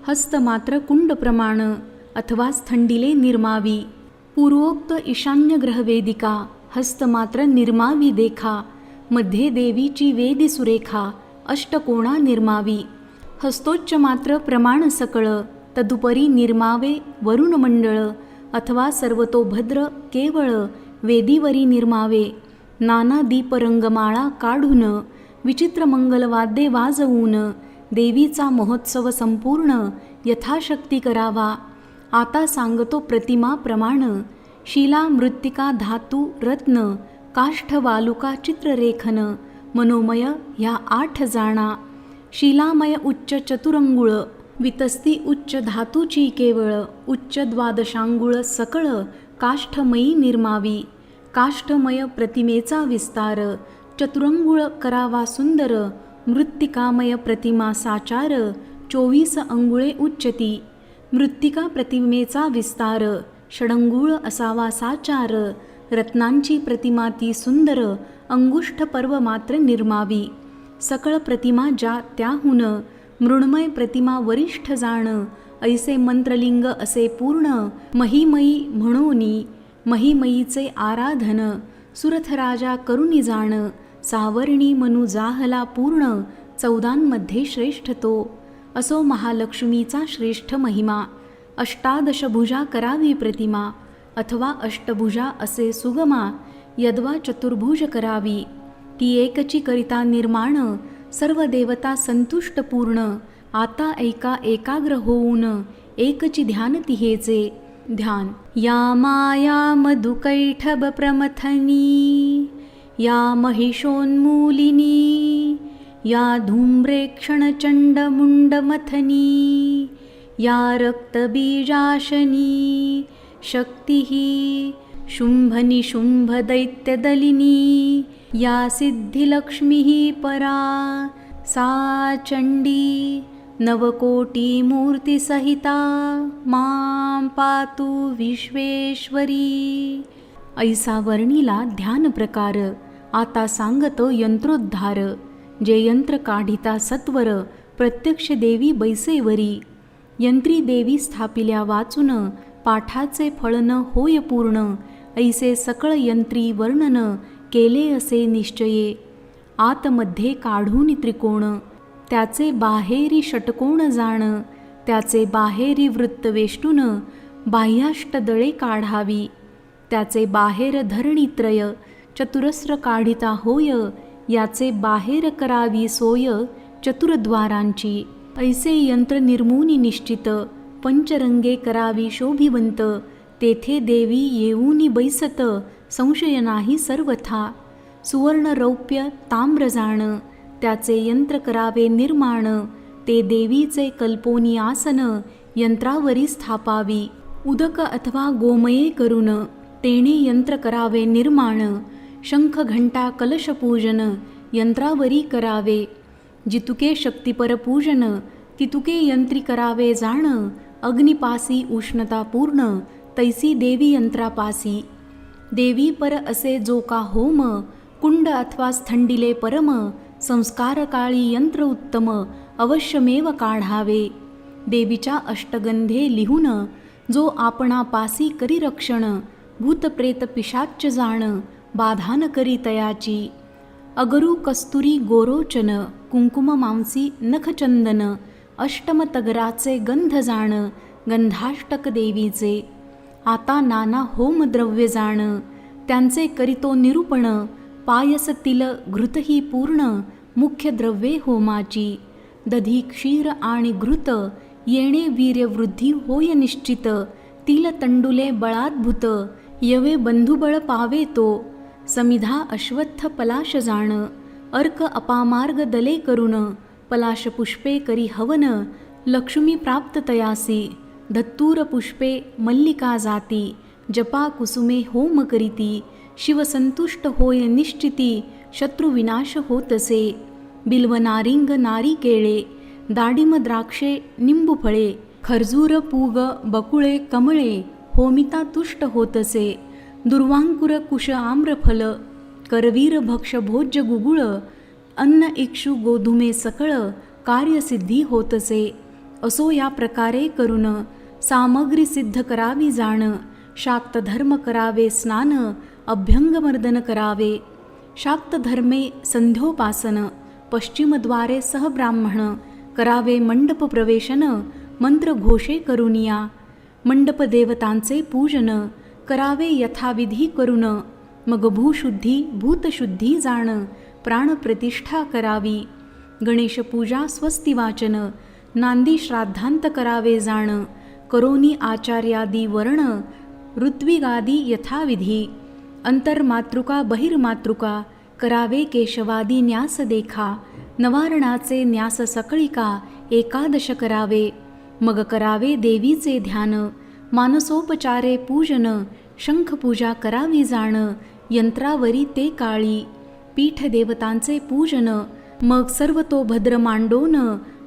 हस्त मात्र कुंड प्रमाण, अथवा स्थंडिले निर्मावी. पूर्वोक्त ईशान्य ग्रहवेदिका, हस्त मात्र निर्मावी देखा. मध्ये देवीची वेदी सुरेखा, अष्टकोणा निर्मावी. हस्तोच्च मात्र प्रमाण सकळ, तदुपरी निर्मावे वरुण मंडळ. अथवा सर्वतोभद्र केवळ, वेदीवरी निर्मावे. नाना दीपरंगमाळा काढून, विचित्र मंगलवाद्ये वाजवून, देवीचा महोत्सव संपूर्ण यथाशक्ती करावा. आता सांगतो प्रतिमा प्रमाण. शिला मृत्तिका धातू रत्न, काष्ठ वालुका चित्ररेखन, मनोमय ह्या 8 जाणा. शिलामय उच्च चतुरंगुळ, वितस्ती उच्च धातूची केवळ. उच्च द्वादशांगुळ सकळ, काष्ठमयी निर्मावी. काष्ठमय प्रतिमेचा विस्तार, चतुरंगुळ करावा सुंदर. मृत्तिकामय प्रतिमा साचार, 24 अंगुळे उच्चती. मृत्तिका प्रतिमेचा विस्तार, षडंगुळ असावा साचार. रत्नांची प्रतिमा ती सुंदर, अंगुष्ठ पर्व मात्र निर्मावी. सकळ प्रतिमा ज्या त्याहून, मृण्मय प्रतिमा वरिष्ठ जाण. ऐसे मंत्रलिंग असे पूर्ण, महिमयी म्हणोनी. महिमयीचे आराधन, सुरथराजा करुणी जाण. सावर्णी मनु जाहला पूर्ण, 14 श्रेष्ठ तो. असो महालक्ष्मीचा श्रेष्ठ महिमा. 18 भुजा करावी प्रतिमा, अथवा अष्टभुजा असे सुगमा. यद्वा चतुर्भुज करावी, ती एकची करिता निर्माण. सर्व देवता संतुष्ट पूर्ण. आता ऐका एकाग्र होऊन, एकची ध्यान तिहेचे. ध्यान. या माया मधुकैठभ प्रमथनी, या महिषोन्मूलिनी, या धूम्रेक्षणचण्ड मुण्डमथनी, या रक्तबीजाशनी शक्तिः शुम्भनिशुम्भ दैत्यदलिनी. या सिद्धिलक्ष्मीः परा सा चण्डी, नवकोटिमूर्तिसहिता मां पातु विश्वेश्वरी. ऐसा वर्णिला ध्यान प्रकार. आता सांगतो यंत्रोद्धार. जे यंत्र काढिता सत्वर, प्रत्यक्ष देवी बैसेवरी. यंत्री देवी स्थापिल्या वाचून, पाठाचे फळ न होय पूर्ण. ऐसे सकळ यंत्री वर्णन, केले असे निश्चये. आतमध्ये काढून त्रिकोण, त्याचे बाहेरी षटकोण जाण. त्याचे बाहेरी वृत्त वेष्टून, बाह्याष्टदळे काढावी. त्याचे बाहेर धरणीत्रय, चतुरस्र काढिता होय. याचे बाहेर करावी सोय, चतुर्द्वारांची. ऐसे यंत्र निर्मूनी निश्चित, पंचरंगे करावी शोभिवंत. तेथे देवी येऊनी बैसत, संशय नाही सर्वथा. सुवर्ण रौप्य ताम्र जाण, त्याचे यंत्र करावे निर्माण. ते देवीचे कल्पोनी आसन, यंत्रावरी स्थापावी. उदक अथवा गोमये करून, तेणे यंत्र करावे निर्माण. शंख घंटा कलश पूजन, यंत्रावरी करावे. जितुके शक्तिपर पूजन, तितुके यंत्री करावे जाण. अग्निपासी उष्णता पूर्ण, तैसी देवी यंत्रापासी. देवी पर असे जो का होम, कुंड अथवा स्थंडिले परम. संस्कार काळी यंत्र उत्तम, अवश्यमेव काढावे. देवीच्या अष्टगंधे लिहून, जो आपणापासी करी रक्षण. भूतप्रेत पिशाच्च जाण, बाधान करी तयाची. अगरू कस्तुरी गोरोचन, कुंकुम मांसी नखचंदन. अष्टम तगराचे गंध जाण, गंधाष्टक देवीचे. आता नाना होमद्रव्य जाण, त्यांचे करीतो निरूपण. पायस तिल घृतही पूर्ण, मुख्य द्रव्ये होमाची. दधी क्षीर आणि घृत, येणे वीर्यवृद्धी होय निश्चित. तिल तंडुले बळाद्भुत, यवे बंधुबळ पावे तो. समिधा अश्वत्थ पलाश जाण, अर्क अपामार्ग दले करून. पलाश पुष्पे करी हवन, लक्ष्मी प्राप्त तयासी. धत्तूर पुष्पे मल्लिका जाती, जपा कुसुमे होम करीती. शिवसंतुष्ट होय निश्चिती, शत्रुविनाश होतसे. बिल्व नारिंग नारिकेळे, दाडिम द्राक्षे निंबुफळे. खर्जूर पूग बकुळे कमळे, होमिता तुष्ट होतसे. दुर्वांकुर कुश आम्रफल, करवीर भक्ष भोज्य गुगुळ. अन्न इक्षु गोधुमे सकळ, कार्यसिद्धी होतसे. असो या प्रकारे करून, सामग्री सिद्ध करावी जाण. शाक्त धर्म करावे स्नान, अभ्यंगमर्दन करावे. शाक्त धर्मे संध्योपासन, पश्चिमद्वारे सह ब्राह्मण करावे मंडप प्रवेशन मंत्र घोषे करुनिया. मंडप देवतांचे पूजन करावे यथाविधी करून मग भूशुद्धी भूतशुद्धी जाण प्राणप्रतिष्ठा करावी. गणेश पूजा स्वस्ती वाचन नांदी श्राद्धांत करावे जाण करोनी आचार्यादी वर्ण ऋत्विगादी यथाविधी. अंतर्मातृका बहिर्मातृका करावे केशवादी न्यास देखा. नवारणाचे न्यास सकळिका एकादश करावे. मग करावे देवीचे ध्यान मानसोपचारे पूजन शंखपूजा करावी जाण यंत्रावरी ते काळी. पीठ देवतांचे पूजन मग सर्व तो भद्र मांडोन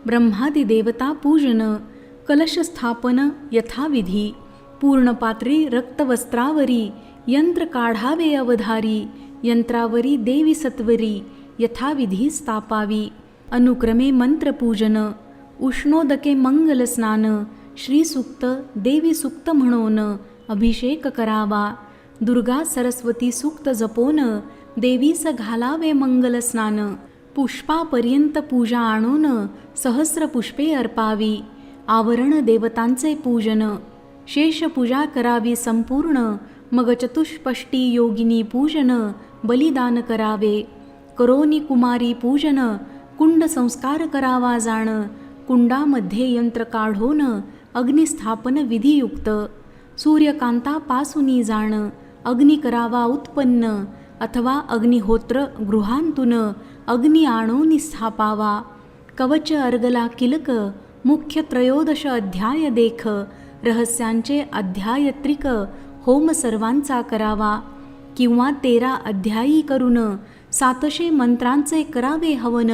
ब्रह्मादी देवता पूजन कलश स्थापन यथाविधी. पूर्णपात्री रक्तवस्त्रावरी यंत्र काढावे अवधारी यंत्रावरी देवी सत्वरी यथाविधी स्थापावी. अनुक्रमे मंत्रपूजन उष्णोदके मंगल स्नान श्रीसूक्त देवी सूक्त म्हणून अभिषेक करावा. दुर्गा सरस्वती सूक्त जपोन देवीस घालावे मंगल स्नान. पुष्पापर्यंत पूजा आणून सहस्र पुष्पे अर्पावी. आवरण देवतांचे पूजन शेषपूजा करावी संपूर्ण मग चतुष्पष्टी योगिनी पूजन बलिदान करावे. करोनी कुमारी पूजन कुंड संस्कार करावा जाण कुंडामध्ये यंत्र काढून अग्निस्थापन विधियुक्त. सूर्यकांता पासुनी जाण अग्नी करावा उत्पन्न अथवा अग्निहोत्र गृहांतून अग्नी आणून स्थापावा. कवच अर्गला किलक मुख्य 13 अध्याय देख रहस्यांचे अध्यायत्रिक होम सर्वांचा करावा. किंवा 13 अध्यायी करून 700 मंत्रांचे करावे हवन.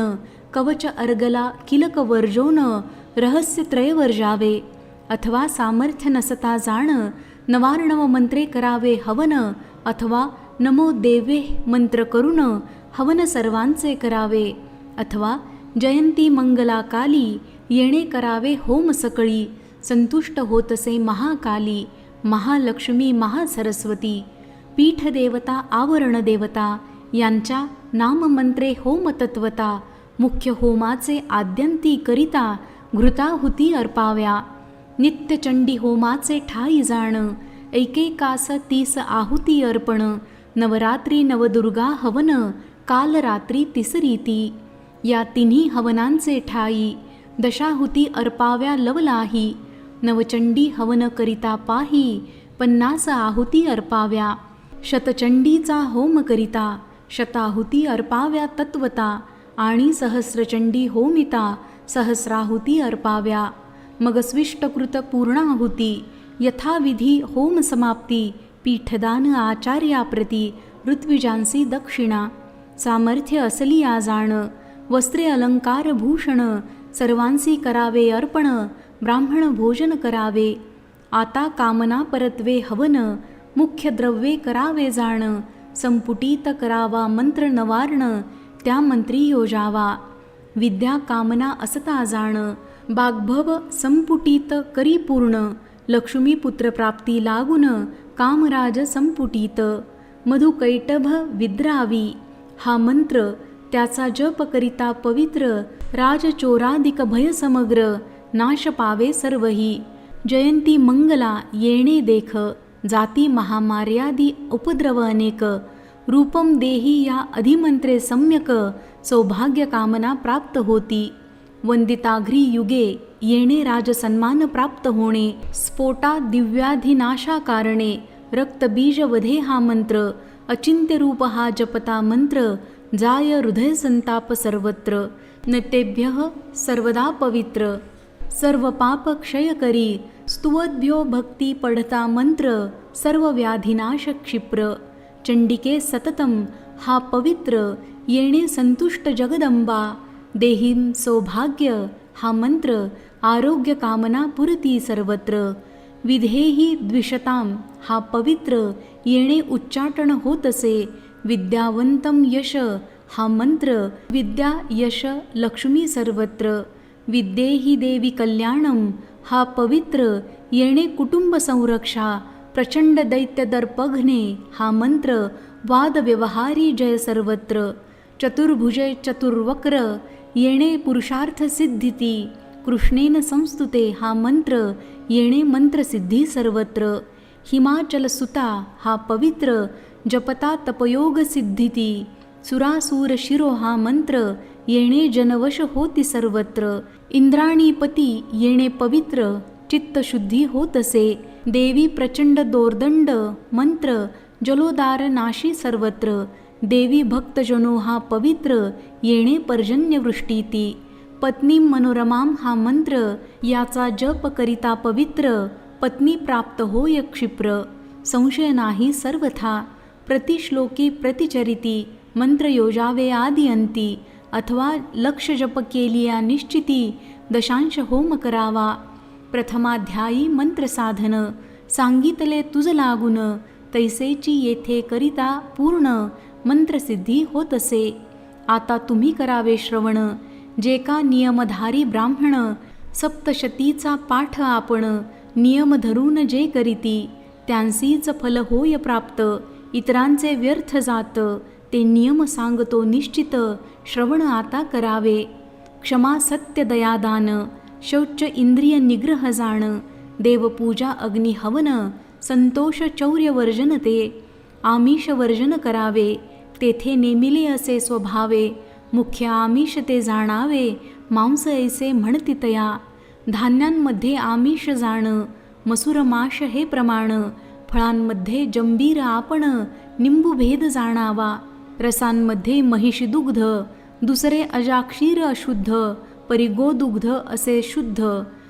कवच अर्गला किलक वर्जोन रहस्य त्रय वर्जावे. अथवा सामर्थ्य नसता जाण नवार्णव मंत्रे करावे हवन अथवा नमो देवे मंत्र करून हवन सर्वांचे करावे. अथवा जयंती मंगला काली येणे करावे होम सकळी. संतुष्ट होतसे महाकाली महालक्ष्मी महासरस्वती. पीठ देवता आवरण देवता यांच्या नाममंत्रे होम तत्वता. मुख्य होमाचे आद्यंती करिता घृताहुती अर्पाव्या. नित्यचंडी होमाचे ठाई जाण ऐकेकास 30 आहुती अर्पण. नवरात्री नवदुर्गा हवन काल रात्री तिसरीती. या तिन्ही हवनांचे ठाई दशाहुती अर्पाव्या लवलाही. नवचंडी हवन करिता पाही 50 आहुती अर्पाव्या. शतचंडीचा होम करिता शताहुती अर्पाव्या तत्वता. आणि सहस्रचंडी होमिता सहस्राहुती अर्पाव्या. मग स्विष्टकृत पूर्णाहुती यथाविधी होम समाप्ती. पीठदान आचार्याप्रती ऋत्विजांसी दक्षिणा. सामर्थ्य असली या जाण वस्त्रे अलंकार भूषण सर्वांसी करावे अर्पण. ब्राह्मण भोजन करावे. आता कामना परत्वे हवन मुख्य द्रव्ये करावे जाण. संपुटीत करावा मंत्र नवार्ण त्या मंत्री योजावा. विद्या कामना असता जाण बाग्भव संपुटीत करी पूर्ण. लक्ष्मी पुत्र प्राप्ती लागून कामराज संपुटीत. मधुकैटभ विद्रावी हा मंत्र त्याचा जप करिता पवित्र. राजचोरादिक भय समग्र नाश पावे सर्वही. जयंती मंगला येणे देख जाती महामार्यादी उपद्रव अनेक. रूपम देही या अधिमंत्रे सम्यक सौभाग्य कामना प्राप्त होती. वंदिताघ्री युगे येणे राजसन्मान प्राप्त होणे. स्फोटा दिव्याधिनाशा कारणे रक्तबीज वधे हा मंत्र. अचिंत्य रूप हा जपता मंत्र जाय हृदय संताप सर्वत्र. नतेभ्यः सर्वदा पवित्र सर्व पाप क्षय करी. स्तुवद्भ्यो भक्ती पढता मंत्र सर्व व्याधिनाश क्षिप्र. चंडिके सततम हा पवित्र येणे संतुष्ट जगदंबा. देहीं सौभाग्य हा मंत्र आरोग्य कामना पुरती सर्वत्र. विधेही द्विषताम हा पवित्र येणे उच्चाटन होतसे. विद्यावंतम यश हा मंत्र विद्या यश लक्ष्मी सर्वत्र. विद्येहि देवी कल्याणम हा पवित्र येणे कुटुंब संरक्षा. प्रचंड दैत्य दर्पघ्ने हा मंत्र वाद व्यवहारी जय सर्वत्र. चतुर्भुजे चतुर्वक्र येणे पुरुषार्थ सिद्धिती. कृष्णेन संस्तुते हा मंत्र येणे मंत्रसिद्धी सर्वत्र. हिमाचल सुता हा पवित्र जपता तपयोग सिद्धिती. सुरासूर शिरो हा मंत्र येणे जनवश होती सर्वत्र. इंद्राणीपती येणे पवित्र चित्तशुद्धी होतसे. देवी प्रचंड दोर्दंड मंत्र जलोदार नाशी सर्वत्र. देवी भक्तजनो हा पवित्र येणे पर्जन्यवृष्टीती. पत्नी मनोरमाम हा मंत्र याचा जप करिता पवित्र पत्नी प्राप्त होय क्षिप्र. संशय नाही सर्वथा प्रतिश्लोकी प्रतिचरिती मंत्र योजावे आदि अंती. अथवा लक्ष जप केलिया निश्चिती दशांश होम करावा. प्रथमाध्यायी मंत्र साधन सांगितले तुझ लागून. तैसेची येथे करिता पूर्ण मंत्रसिद्धी होतसे. आता तुम्ही करावे श्रवण जे का नियमधारी ब्राह्मण. सप्तशतीचा पाठ आपण नियम धरून जे करीती त्यांसीच फल होय प्राप्त. इतरांचे व्यर्थ जात ते नियम सांगतो निश्चित. श्रवण आता करावे. क्षमा सत्य दयादान शौच इंद्रिय निग्रह जाण. देवपूजा अग्नी हवन संतोष चौर्य वर्जन ते. आमिष वर्जन करावे तेथे नेमिले असे स्वभावे. मुख्य आमिष ते जाणावे मांस ऐसे म्हणती तया. धान्यांमध्ये आमिष जाण मसूर माश हे प्रमाण. फळांमध्ये जंबीर आपण निंबू भेद जाणावा. रसांमध्ये महिषी दुग्ध दुसरे अजाक्षीर अशुद्ध परी गोदुग्ध असे शुद्ध.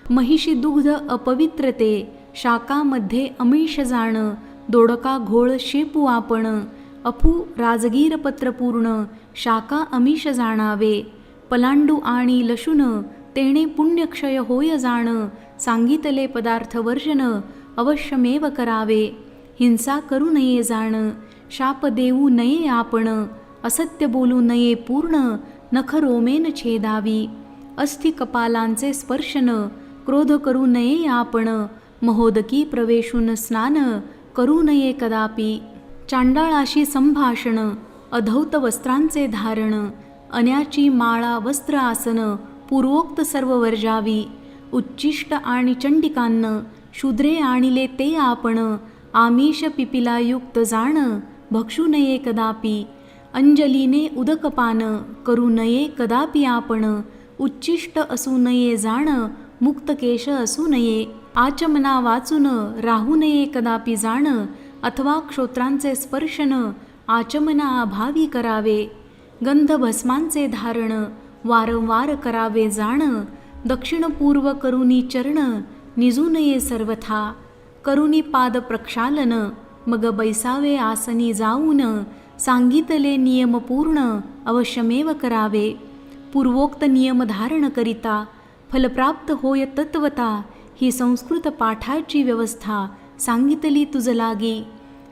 महिषी दुग्ध अपवित्रते शाकामध्ये अमिष जाण. दोडका घोळ शेपू आपण अफू राजगीर पत्रपूर्ण शाका अमिष जाणावे. पलांडू आणि लशुन तेणे पुण्यक्षय होय जाण. सांगितले पदार्थ वर्जन अवश्यमेव करावे. हिंसा करू नये जाण. शाप देऊ नये आपण. असत्य बोलू नये पूर्ण नख रोमेन छेदावी. अस्थि कपालांचे स्पर्शन क्रोध करू नये आपण. महोदकी प्रवेशून स्नान करू नये कदापि. चांडाळाशी संभाषण अधौत वस्त्रांचे धारण. अन्याची माळा वस्त्र आसन पूर्वोक्त सर्व वर्जावी. उच्चिष्ट आणि चंडिकान्न शूद्रे आणिले ते आपण. आमिष पिपिलायुक्त जाण भक्षू नये कदापि. अंजलीने उदकपान करू नये कदापि आपण. उच्चिष्ट असू नये जाण मुक्तकेश असू नये. आचमना वाचून राहू नये कदापि जाण. अथवा क्षोत्रांचे स्पर्शन आचमना अभावी करावे. गंधभस्मांचे धारण वारंवार करावे जाण. दक्षिण पूर्व करुनी चरण निजू नये सर्वथा. करुनी पाद प्रक्षालन मग बैसावे आसनी जाऊन. सांगितले नियम पूर्ण अवश्यमेव करावे. पूर्वोक्त नियम धारण करिता फलप्राप्त होय तत्वता. ही संस्कृत पाठाची व्यवस्था सांगितली तुझ लागी.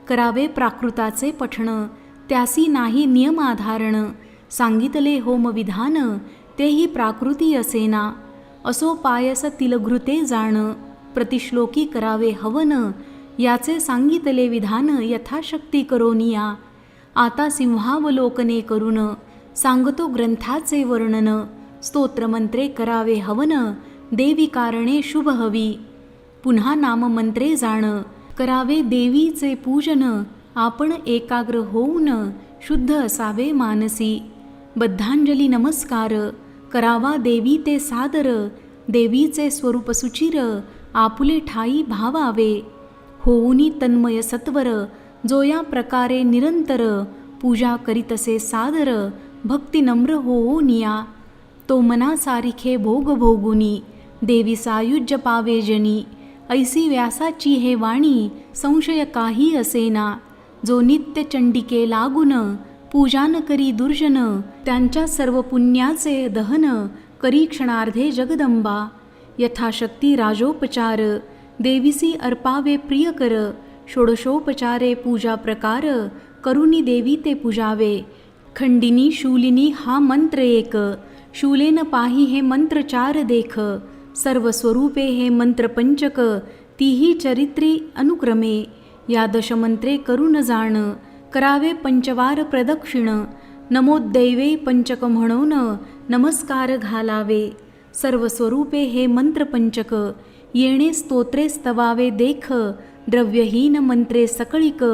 करावे प्राकृताचे पठण त्यासी नाही नियमाधारण. सांगितले होमविधान तेही प्राकृती असेना. असो पायस तिलघृते जाण. प्रतिश्लोकी करावे हवन याचे सांगितले विधान यथाशक्ती करोनिया. आता सिंहावलोकने करून सांगतो ग्रंथाचे वर्णन. स्तोत्रमंत्रे करावे हवन देवी कारणे शुभ हवी. पुन्हा नाममंत्रे जाण करावे देवीचे पूजन. आपण एकाग्र होऊन शुद्ध असावे मानसी. बद्धांजली नमस्कार करावा देवी ते सादर. देवीचे स्वरूप सुचिर आपुले ठाई भावावे. होऊनी तन्मय सत्वर जो या प्रकारे निरंतर पूजा करीतसे सादर. भक्ती नम्र होऊनिया तो मनासारिखे भोग भोगुनी. देवी सायुज्य पावे जनी ऐसी व्यासाची हे वाणी संशय काही असेना. जो नित्य चंडिके लागून पूजान करी दुर्जन त्यांच्या सर्व पुण्याचे दहन करी क्षणार्धे जगदंबा. यथाशक्ती राजोपचार देवीसी अर्पावे प्रियकर. षोडशोपचारे पूजा प्रकार करुनी देवी ते पूजावे. खंडिनी शूलिनी हा मंत्र एक. शूलेन पाही हे मंत्र चार देख. सर्व स्वरूपे हे मंत्र पंचक तीही चरित्री अनुक्रमे. या दशमंत्रे करून जाण करावे पंचवार प्रदक्षिण. नमोदैवे पंचक म्हणून नमस्कार घालावे. सर्व स्वरूपे हे मंत्र पंचक, येणे स्तोत्रे स्तवावे देख. द्रव्यहीन मंत्रे सकळिक,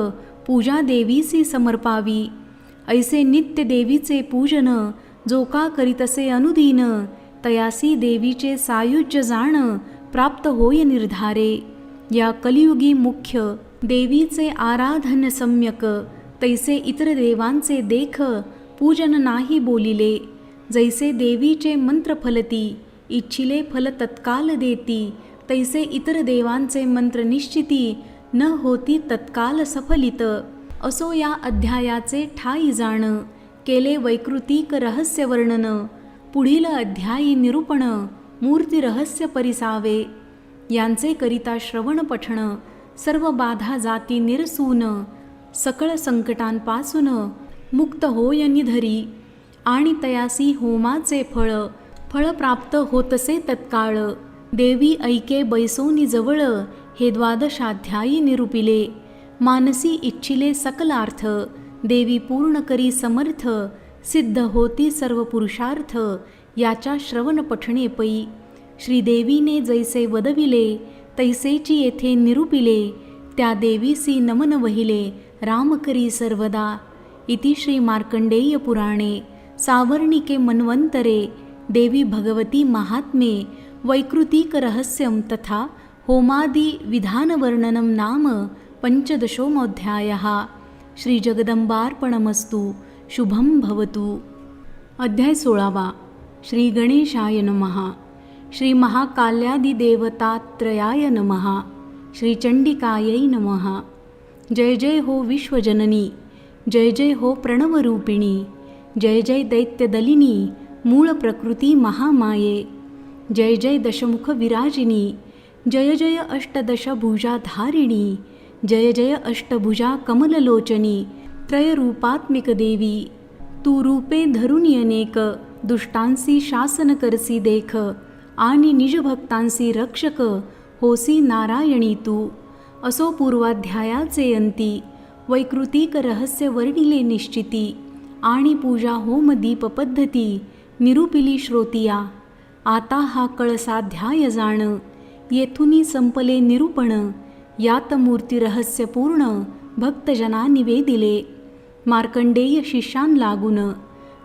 पूजा देवीसी समर्पावी. ऐसे नित्य देवीचे पूजन, जो का करीतसे अनुदीन. तयासी देवीचे सायुज्य जाण, प्राप्त होय निर्धारे. या कलियुगी मुख्य देवीचे आराधन सम्यक, तैसे इतर देवांचे देख. पूजन नाही बोलिले. जैसे देवीचे मंत्र फलती, इच्छिले फल तत्काल देती. तैसे इतर देवांचे मंत्र निश्चिती, न होती तत्काल सफलित. असो या अध्यायाचे ठाई जाण, केले वैकृतिक रहस्य वर्णन. पुढील अध्यायी निरूपण, मूर्ती रहस्य परिसावे. यांचे करिता श्रवण पठण, सर्व बाधा जाती निरसून. सकळ संकटांपासून मुक्त होय निधरी. आणि तयासी होमाचे फळ, फळ प्राप्त होतसे तत्काळ. देवी ऐके बैसोनी जवळ, हे द्वादशाध्यायी निरूपिले. मानसी इच्छिले सकलार्थ, देवी पूर्ण करी समर्थ. सिद्ध होती सर्व पुरुषार्थ, याच्या श्रवण पठणे पै. श्रीदेवीने जैसे वदविले, तैसेची येथे निरूपिले. त्या देवीसी नमन वहिले, राम करी सर्वदा. इति श्री मार्कंडेय पुराणे सावर्णिके मन्वंतरे देवी भगवती महात्म्ये वैकृतिक रहस्यं तथा होमादि विधानवर्णनं नाम पंचदशोऽध्यायः. श्री जगदंबार्पणमस्तु. शुभं भवतु. अध्याय 16. श्री गणेशाय नमः. श्री महाकाल्यादिदेवतात्रयाय नमः. श्री चंडिकायै नमः. जय जय हो विश्वजननी, जय जय हो प्रणवरूपिणी. जय जय दैत्यदलिनी, मूळ प्रकृती महामाये. जय जय दशमुख विराजिनी, जय जय अष्टदशभुजाधारिणी. जय जय अष्टभुजा कमललोचनी, त्रयरूपात्मिक देवी. तू रूपे धरुनी अनेक, दुष्टांसी शासन करसी देख. आणि निजभक्तांसी रक्षक, होसी नारायणी तू. असो पूर्वाध्यायाचे अंती वैकृतिक रहस्य वर्णिले निश्चिती. आणि पूजा होम दीप पद्धती निरूपिली श्रोतिया. आता हा कळसाध्याय जाण, येथुनी संपले निरूपण. यात मूर्ती रहस्य पूर्ण, भक्तजना निवेदिले. मार्कंडेय शिष्यान लागून,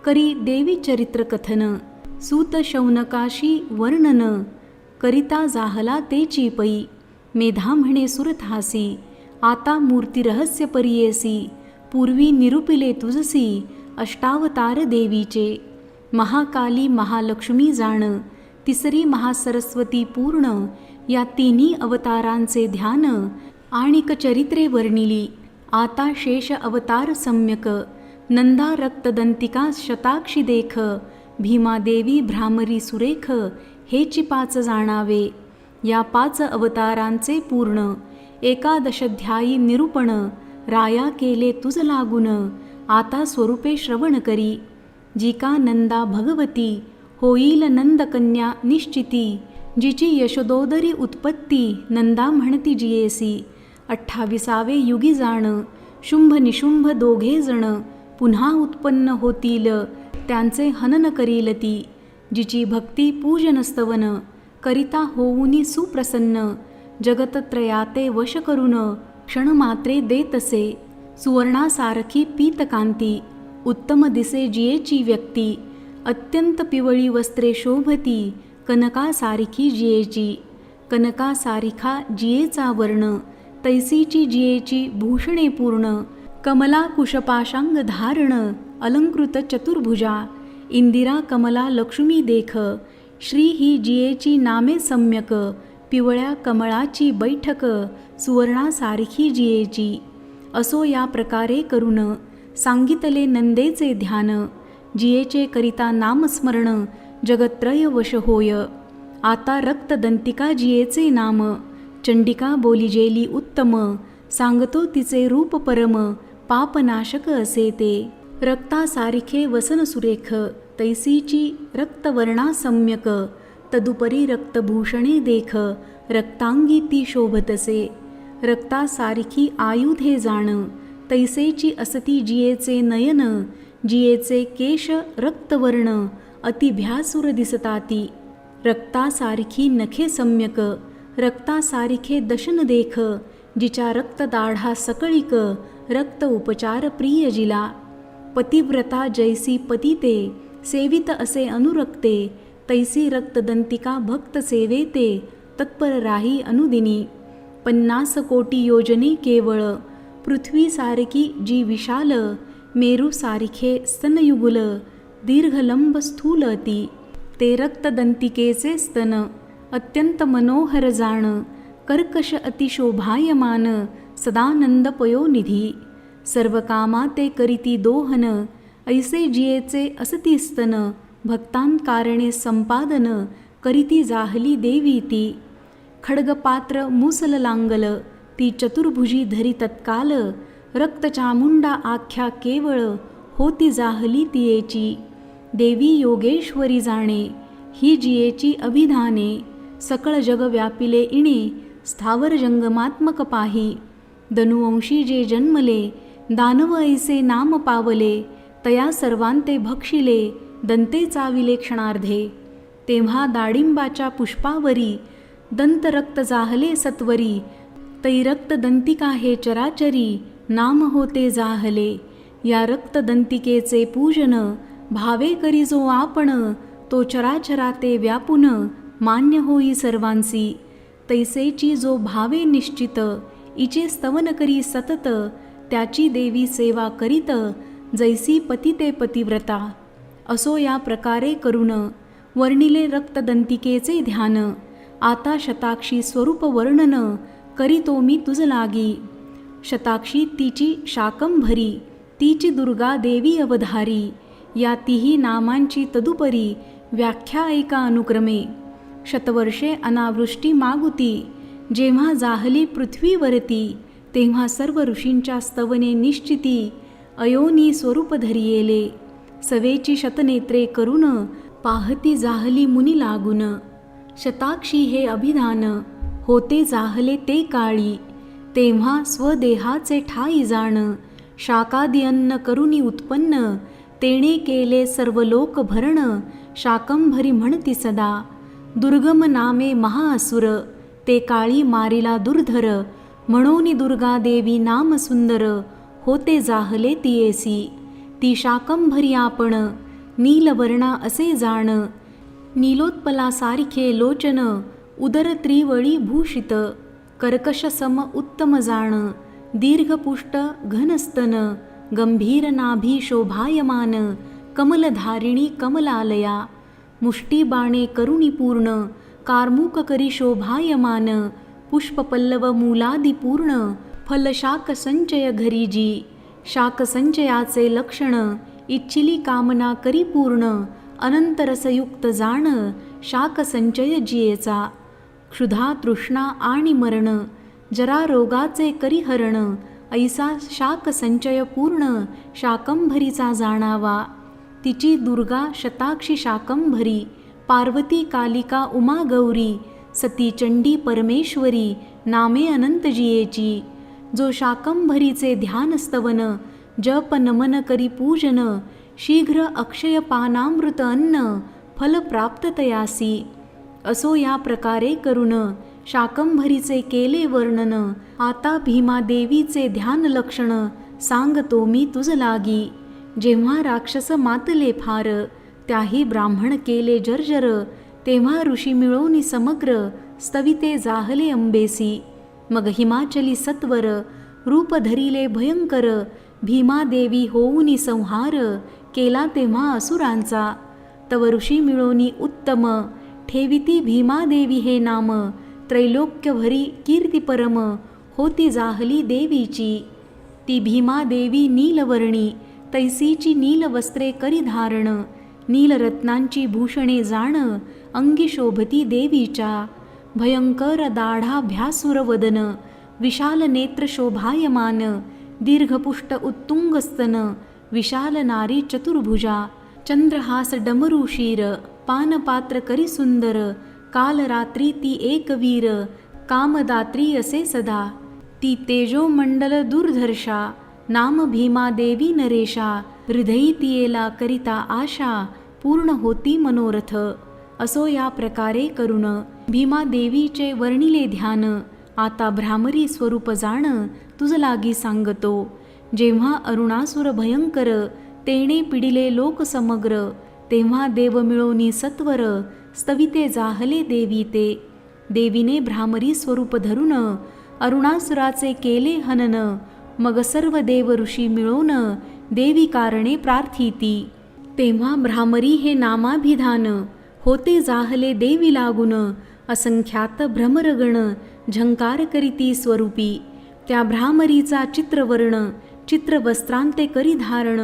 करी देवी चरित्र कथन. सूत शौनकाशी वर्णन, करिता जाहला तेची पै. मेधा म्हणे सुरथासी, आता मूर्ती रहस्य परियेसी. पूर्वी निरूपिले तुझसी, अष्टावतार देवीचे. महाकाली महालक्ष्मी जाण, तिसरी महासरस्वती पूर्ण. या तिन्ही अवतारांचे ध्यान, आणिक चरित्रे वर्णिली. आता शेष अवतार सम्यक. नंदा रक्तदंतिका शताक्षी देख. भीमादेवी भ्रामरी सुरेख, हेची 5 जाणावे. या 5 अवतारांचे पूर्ण. एकादशाध्यायी निरूपण, राया केले तुझ लागून. आता स्वरूपे श्रवण करी. जिका नंदा भगवती, होईल नंदकन्या निश्चिती. जिची यशोदोदरी उत्पत्ती, नंदा म्हणती जियेसी. 28वे युगी जाण, शुंभ निशुंभ दोघे जण. पुन्हा उत्पन्न होतील, त्यांचे हनन करील ती. जिची भक्ती पूजन स्तवन, करिता होऊनी सुप्रसन्न. जगतत्रयाते वश करून, क्षणमात्रे देतसे. सुवर्णासारखी पीतकांती, उत्तम दिसे जियेची व्यक्ती. अत्यंत पिवळी वस्त्रे शोभती, कनकासारिखी जियेची. कनकासारिखा जियेचा वर्ण, तैसीची जियेची भूषणे पूर्ण. कमला कुशपाशांग धारण, अलंकृत चतुर्भुजा. इंदिरा कमला लक्ष्मी देख. श्री ही जियेची नामे सम्यक. पिवळ्या कमळाची बैठक, सुवर्णासारखी जियेची. असो या प्रकारे करून, सांगितले नंदेचे ध्यान. जियेचे करिता नामस्मरण, जगत्रय वश होय. आता रक्तदंतिका जियेचे नाम. चंडिका बोलिजेली उत्तम, सांगतो तिचे रूप परम. पापनाशक असे ते. रक्तासारिखे वसन सुरेख, तैसीची रक्तवर्णा सम्यक. तदुपरी रक्तभूषणे देख, रक्तांगी ती शोभतसे. रक्तासारिखी आयुधे जाण, तैसेची असती जियेचे नयन. जियेचे केश रक्तवर्ण अतिभ्यासुर दिसताती. रक्तासारखी नखे सम्यक रक्तासारिखे दशन देख. जिच्या रक्त दाढा सकळिक रक्त उपचार प्रिय जिला. पतिव्रता जैसी पतिते सेवित असे अनुरक्ते. तैसी रक्तदंतिका भक्त सेवेते तत्पर राही अनुदिनी. 50 कोटी योजने केवळ पृथ्वी सारखी जी विशाल. मेरू सारखे स्तनयुगुल दीर्घलंब स्थूल अति. ते रक्तदंतिकेचे स्तन अत्यंत मनोहर जाण. कर्कश अतिशोभायमान सदानंद पयोनिधी. सर्व कामा ते करीती दोहन. ऐसे जियेचे असती स्तन. भक्तांकारणे संपादन करीती जाहली देवी ती. खड्गपात्र मुसल लांगल ती चतुर्भुजी धरी तत्काल. रक्तचामुंडा आख्या केवळ होती जाहली तियेची. देवी योगेश्वरी जाणे ही जियेची अभिधाने. सकळ जग व्यापिले इणे स्थावर जंगमात्मक पाही. दनुवंशी जे जन्मले दानव ऐसे नाम पावले. तया सर्वांते भक्षिले दंते चाविले क्षणार्धे. तेव्हा दाडिंबाच्या पुष्पावरी दंत रक्त जाहले सत्वरी. तै रक्तदंतिका हे चराचरी नाम होते जाहले. या रक्तदंतिकेचे पूजन भावे करी जो आपण. तो चराचराते व्यापून मान्य होई सर्वांसी. तैसेची जो भावे निश्चित इचे स्तवन करी सतत. त्याची देवी सेवा करीत जैसी पतिते पतिव्रता. असो या प्रकारे करून वर्णिले रक्तदंतिकेचे ध्यान. आता शताक्षी स्वरूप वर्णन करीतो मी तुझ लागी. शताक्षी तिची शाकंभरी तिची दुर्गा देवी अवधारी. या तिही नामांची तदुपरी व्याख्या ऐका अनुक्रमे. शतवर्षे अनावृष्टी मागुती जेव्हा जाहली पृथ्वीवरती. तेव्हा सर्व ऋषींच्या स्तवने निश्चिती अयोनी स्वरूप धरियेले. सवेची शतनेत्रे करून पाहती जाहली मुनी लागून. शताक्षी हे अभिधान होते जाहले ते काळी. तेव्हा स्वदेहाचे ठाई जाण शाकादी अन्न करुनी उत्पन्न. तेणे केले सर्व लोक भरण शाकंभरी म्हणती सदा. दुर्गम नामे महाअसुर ते काळी मारिला दुर्धर. म्हणोनी दुर्गा देवी नाम सुंदर होते जाहले तियेसी. ती शाकंभरी आपण नीलवर्णा असे जाण. नीलोत्पलासारखे लोचन उदर त्रिवळी भूषित. कर्कश सम उत्तम जाण दीर्घपुष्ट घनस्तन. गंभीर नाभी शोभायमान कमलधारिणी कमलालया. मुष्टीबाणे करुणी पूर्ण कार्मुक करी शोभायमान. पुष्पपल्लव मूलादिपूर्ण फलशाक संचय घरीजी. शाकसंचयाचे लक्षण इच्छिली कामना करी पूर्ण. अनंतरसयुक्त जाण शाकसंचय जियेचा. क्षुधा तृष्णा आणि मरण जरा रोगाचे करी हरण. ऐसा शाकसंचय पूर्ण शाकंभरीचा जाणावा. तिची दुर्गा शताक्षी शाकंभरी. पार्वती कालिका उमा गौरी. सती चंडी परमेश्वरी नामे अनंत जियेची. जो शाकंभरीचे ध्यान स्तवन जप नमन करी पूजन. शीघ्र अक्षय पानामृत अन्न फल प्राप्त तयासी. असो या प्रकारे करून शाकंभरीचे केले वर्णन. आता भीमा देवीचे ध्यान लक्षण सांगतो मी तुझ लागी. जेव्हा राक्षस मातले फार त्याही ब्राह्मण केले जर्जर. तेव्हा ऋषी मिळवनी समग्र स्तविते जाहले अंबेसी. मग हिमाचली सत्वर रूप धरिले भयंकर. भीमादेवी होऊनी संहार केला तेव्हा असुरांचा. तव ऋषी मिळवनी उत्तम ठेविती भीमादेवी हे नाम. त्रैलोक्यभरी कीर्ती परम होती जाहली देवीची. ती भीमादेवी नीलवर्णी तैसीची नीलवस्त्रे करी धारण. नीलरत्नांची भूषणे जाण अंगी शोभती देवीच्या. भयंकर दाढा भ्यासुर वदन विशाल नेत्र शोभायमान. दीर्घपुष्ट उत्तुंगस्तन विशाल नारी चतुर्भुजा. चंद्रहास डमरू शीर पानपात्र करी सुंदर. काल रात्री ती एकवीर कामदात्री असे सदा. ती तेजोमंडल दुर्धर्षा नाम भीमा देवी नरेशा, हृदयी तियेला करिता आशा, पूर्ण होती मनोरथ. असो या प्रकारे करुण भीमा देवीचे वर्णिले ध्यान. आता भ्रामरी स्वरूप जाण, तुझ लागी सांगतो. जेव्हा अरुणासुर भयंकर, तेणे पिडिले लोक समग्र. तेव्हा देव मिळोनी सत्वर, स्तविते जाहले देवी ते. देवीने भ्रामरी स्वरूप धरून, अरुणासुराचे केले हनन. मग सर्व देव ऋषी मिळून, देवी कारणे प्रार्थिती. तेव्हा भ्रामरी हे नामाभिधान, होते जाहले देवी लागून. असंख्यात भ्रमरगण, झंकार करीती स्वरूपी. त्या भ्रामरीचा चित्रवर्ण, चित्रवस्त्रांते करी धारण.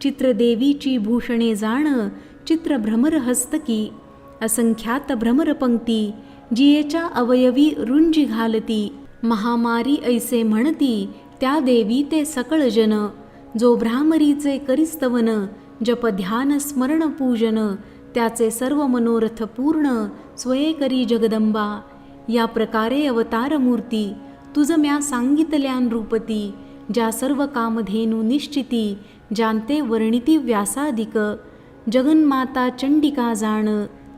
चित्रदेवीची भूषणे जाण, चित्र भ्रमर हस्तकी. असंख्यात भ्रमरपंक्ती, जियेच्या अवयवी रुंजी घालती. महामारी ऐसे म्हणती, त्या देवी ते सकळ जन. जो भ्रामरीचे करिस्तवन, जप ध्यान स्मरण पूजन. त्याचे सर्व मनोरथ पूर्ण, स्वये करी जगदंबा. या प्रकारे अवतार मूर्ती, तुझ म्या सांगितल्या नृपती. ज्या सर्व कामधेनू निश्चिती, जानते वर्णिती व्यासादिक. जगन्माता चंडिका जाण,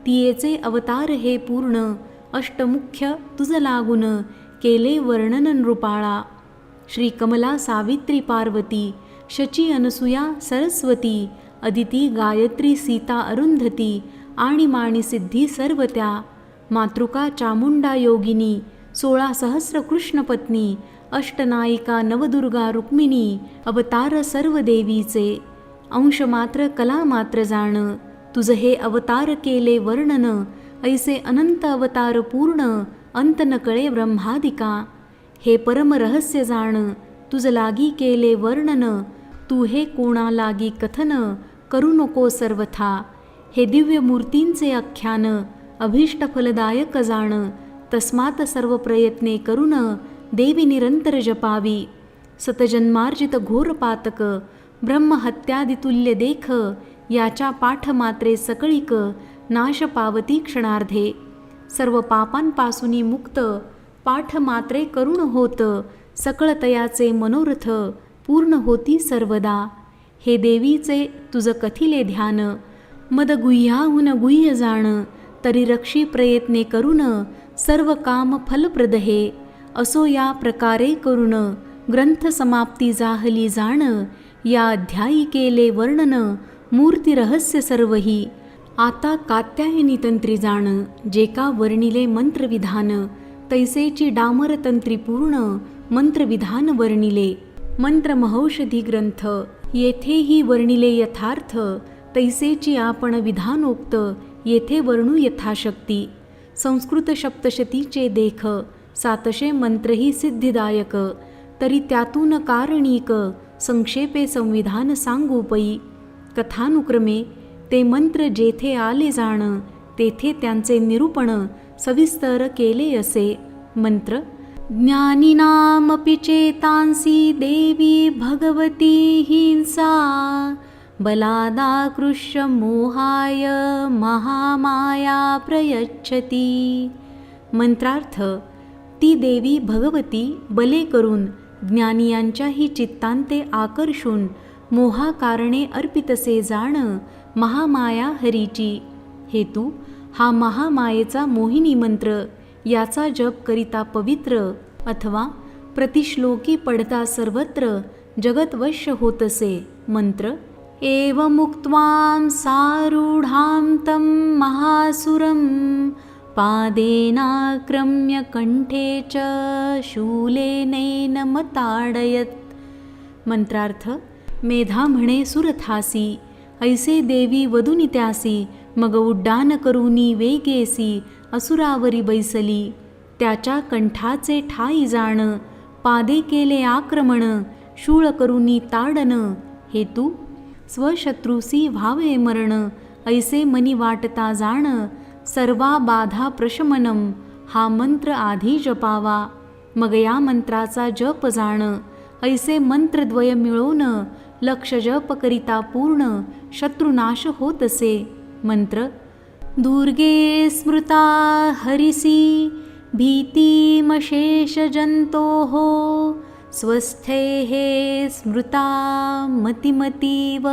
तियेचे अवतार हे पूर्ण. अष्टमुख्य तुझ लागून, केले वर्णन नृपाळा. श्री कमला सावित्री पार्वती, शची अनसुया सरस्वती. अदिती गायत्री सीता अरुंधती, आणि माणी सिद्धी सर्व त्या. मातृका चामुंडा योगिनी, 16 सहस्र कृष्णपत्नी. अष्टनायिका नवदुर्गा रुक्मिणी, अवतार सर्व देवीचे. अंश मात्र कला मात्र जाण, तुझ हे अवतार केले वर्णन. ऐसे अनंत अवतार पूर्ण, अंत न कळे ब्रह्मादिका. हे परम रहस्य जाण, तुझ लागी केले वर्णन. तू हे कोणा लागी कथन, करू नको सर्वथा. हे दिव्य मूर्तींचे आख्यान, अभीष्ट फलदायक जाण. तस्मात सर्व प्रयत्ने करून, देवी निरंतर जपावी. सतजन्मार्जित घोर पातक, ब्रह्महत्यादितुल्य देख. याच्या पाठ मात्रे सकळिक, नाश पावती क्षणार्धे. सर्व पापांपासूनी मुक्त, पाठ मात्रे करुण होत. सकळ तयाचे मनोरथ, पूर्ण होती सर्वदा. हे देवीचे तुझ कथिले ध्यान, मद गुह्याहून गुह्य जाण. तरी रक्षी प्रयत्ने करून, सर्व काम फलप्रद हे. असो या प्रकारे करुण, ग्रंथ समाप्ती जाहली जाण. या अध्यायी केले वर्णन, मूर्ती रहस्य सर्वही. आता कात्यायनी तंत्री जाण, जे का वर्णिले मंत्रविधान. तैसेची डामर तंत्री पूर्ण, मंत्रविधान वर्णिले. मंत्र महौषधी ग्रंथ, येथेही वर्णिले यथार्थ. तैसेची आपण विधानोक्त, येथे वर्णू यथाशक्ती. संस्कृत सप्तशतीचे देख, 700 मंत्रही सिद्धिदायक. तरी त्यातून कारणिक, संक्षेपे संविधान सांगू पै. कथानुक्रमे ते मंत्र जेथे आले जाण, तेथे त्यांचे निरूपण सविस्तर केले असे. मंत्र: ज्ञानिनामपि चेतांसी देवी भगवती हिंसा. बलादाकृष्य मोहाय महामाया प्रयच्छती. मंत्रार्थ: ती देवी भगवती बले करून, ज्ञानियांच्याही चित्तांते आकर्षून, मोहाकारणे अर्पितसे जाण. महामाया हरीची. हेतू: हा महामायेचा मोहिनी मंत्र. याचा जप करिता पवित्र, अथवा प्रतिश्लोकी पडता सर्वत्र जगत वश्य होतसे. मंत्र: एवमुक्त्वां सारूढां तं महासुरं. पादेनाक्रम्य कंठे च शूलेनैन मताडयत. मंत्रार्थ: मेधा म्हणे सुरथासी, ऐसे देवी वदुनी त्यासी. मग उड्डाण करूनी वेगेसी, असुरावरी बैसली. त्याच्या कंठाचे ठाई जाण, पादे केले आक्रमण. शूळ करूनी ताडन. हेतू: स्वशत्रूसी व्हावे मरण. ऐसे मनी वाटता जाण, सर्वा बाधा प्रशमनम. हा मंत्र आधी जपावा, मग या मंत्राचा जप जाण. ऐसे मंत्रद्वय मिळवून, लक्ष जप करिता पूर्ण, शत्रुनाश होतसे. मंत्र: दुर्गे स्मृता हरिसी, भीतिमशेष जंतोः. स्वस्थैः स्मृता मतिमतीव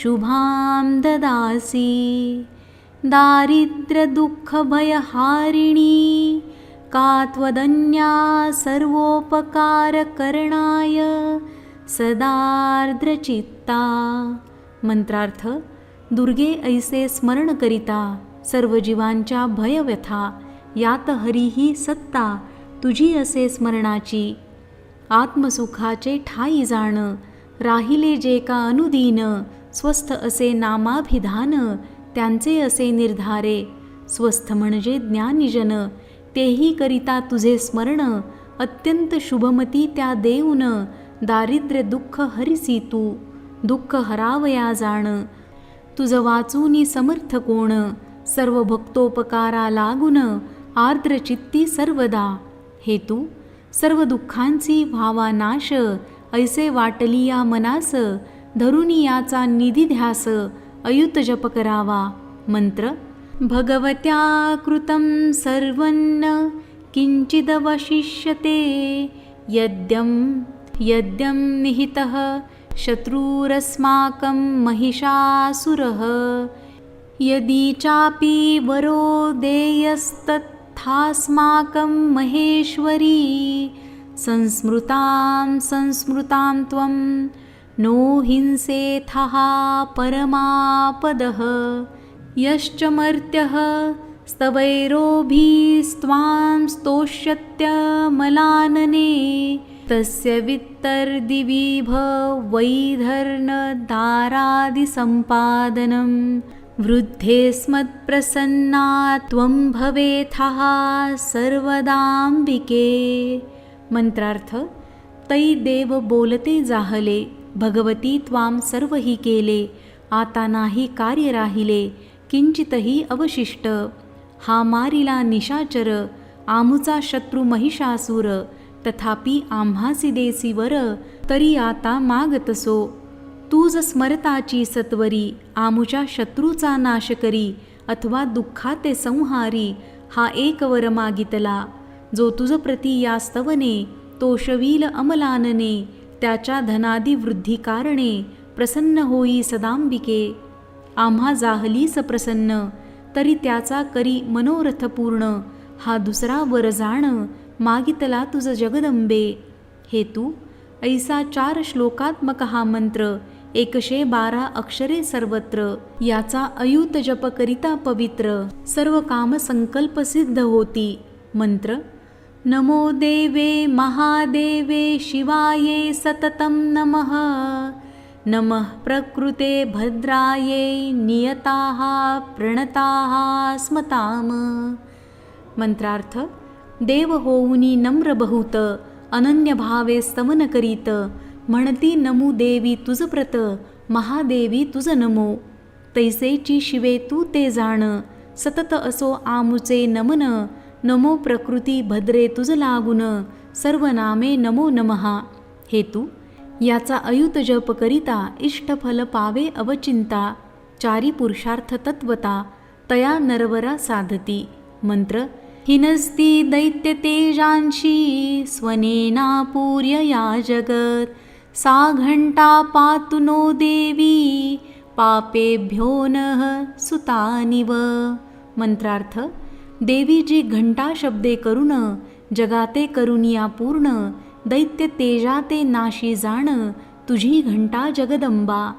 शुभां ददासि दारिद्र्यदुःखभयहारिणी का त्वदन्या सर्वोपकारकरणाय सदार्द्रचित्ता. मंत्रार्थ. दुर्गे ऐसे स्मरण करिता सर्व जीवांच्या भयव्यथा यात हरीही सत्ता तुझी असे स्मरणाची. आत्मसुखाचे ठाई जाण राहिले जे का अनुदीन स्वस्थ असे नामाभिधान त्यांचे असे निर्धारे. स्वस्थ म्हणजे ज्ञानीजन तेही करिता तुझे स्मरण अत्यंत शुभमती त्या देऊन दारिद्र्य दुःख हरिसी तू. दुःख हरावया जाण तुझ वाचूनी समर्थ कोण सर्व भक्तोपकारा लागून आर्द्रचित्ती सर्वदा. हेतू सर्व दुःखांची व्हावा नाश ऐसे वाटली या मनास धरुनी याचा निधी ध्यास अयुत जप करावा. मंत्र. भगवत्या कृतं सर्वन्न किंचिदवशिष्यते यद्यं निहितः शत्रुरस्माकं महिषासुरः यदि चापि वरो देयस्तथास्माकं महेश्वरी संस्मृतां त्वं नो हिंसेथः परमापदः. यश्च मर्त्यः स्तवैरोभिस्त्वां स्तोष्यत्यमलानने तस्य वित्तर्दिविभ वैधर्णदारादिसम्पादनं वृद्धेस्मत्प्रसन्ना त्वं भवेथः सर्वदांबिके. मंत्रार्थ. तै देव बोलते जाहले भगवती त्वां सर्वही केले आता नाही कार्य राहिले किंचितही अवशिष्ट. हा मारिला निशाचर आमुचा शत्रू महिषासूर तथापि आम्हासी देसी वर तरी आता मागतसो. तूज स्मरताची सत्वरी आमुच्या शत्रूचा नाश करी अथवा दुःखाते संहारी हा एक वर मागितला. जो तुझ प्रती या स्तवने तोषवील अमलानने त्याच्या धनादी वृद्धी कारणे प्रसन्न होई सदांबिके. आम्हा जाहलीस प्रसन्न तरी त्याचा करी मनोरथ पूर्ण हा दुसरा वर जाण मागितला तुझ जगदंबे. हेतू. ऐसा 4 श्लोकात्मक हा मंत्र 112 अक्षरे सर्वत्र याचा अयुत जप करिता पवित्र सर्व काम संकल्प सिद्ध होती. मंत्र. नमो देवे महादेवे शिवाये सततं नमः. नमः प्रकृते भद्राये नियताः प्रणताः स्मताम. मंत्रार्थ. देव होऊनी नम्र बहुत अनन्य भावे स्तवन करीत म्हणती नमू देवी तुझ प्रत महादेवी तुझ नमो. तैसेची शिवे तू ते जाण सतत असो आमुचे नमन. नमो प्रकृती भद्रे तुझ लागून सर्वनामे नमो नमः. हेतू. याचा अयुत जप करिता इष्टफल पावे अवचिंता 4 पुरुषार्थ तत्वता तया नरवरा साधती. मंत्र. हिनस्ति दैत्यतेजांशी स्वनेनापूर्य या जगत सा घंटा पातु नो देवी पापेभ्यो नः सुतानिव. मंत्रार्थ. देवी जी घंटा शब्दे करून जगाते करुनिया पूर्ण दैत्य तेजाते नाशी जाण तुझी घंटा जगदंबा.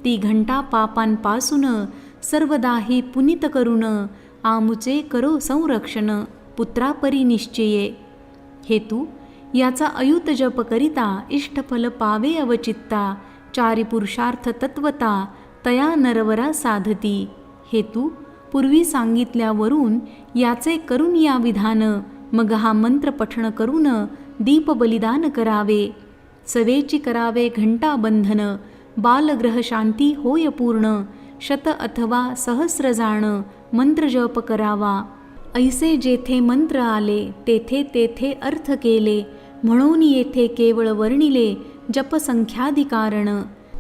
ती घंटा पापांपासून सर्वदाही पुनीत करून आमुचे करो संरक्षण पुत्रापरी निश्चये. हेतू. याचा अयुत जप करिता इष्टफल पावे अवचित्ता 4 पुरुषार्थ तत्वता तया नरवरा साधती. हेतू. पूर्वी सांगितल्यावरून याचे करून या विधान मग हा मंत्र पठण करून दीप बलिदान करावे. सवेची करावे घंटा बंधन बालग्रह शांती होय पूर्ण. शत अथवा सहस्र जाण मंत्र जप करावा. ऐसे जेथे मंत्र आले तेथे तेथे अर्थ केले म्हणून येथे केवळ वर्णिले जपसंख्यादी कारण.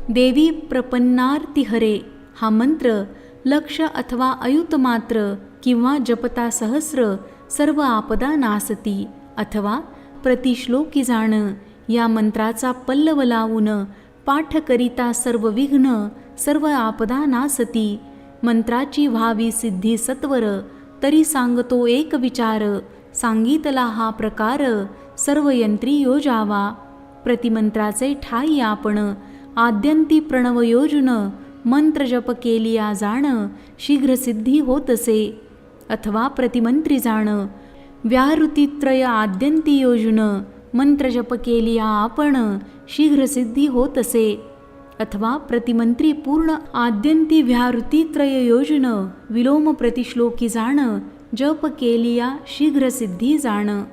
देवी प्रपन्नार्ती हरे हा मंत्र लक्ष अथवा अयुत मात्र किंवा जपता सहस्र सर्व आपदा नासती. अथवा प्रतिश्लोकी जाण या मंत्राचा पल्लव लावून पाठ करिता सर्व विघ्न सर्व आपदा नासती. मंत्राची व्हावी सिद्धी सत्वर, तरी सांगतो एक विचार. सांगितला हा प्रकार, सर्व यंत्री योजावा. प्रतिमंत्राचे ठाई आपण, आद्यंती प्रणव योजुन. मंत्र जप केलिया जाण, शीघ्र सिद्धी होतसे. अथवा प्रतिमंत्री जाण, व्याहृतीत्रय आद्यंती योजुन. मंत्र जप केलिया आपण, शीघ्र सिद्धी होतसे. अथवा प्रतिमंत्री पूर्ण आद्यंती व्याहृतीत्रय योजुन. विलोम प्रतिश्लोकी जाण, जप केलिया शीघ्र सिद्धी जाण.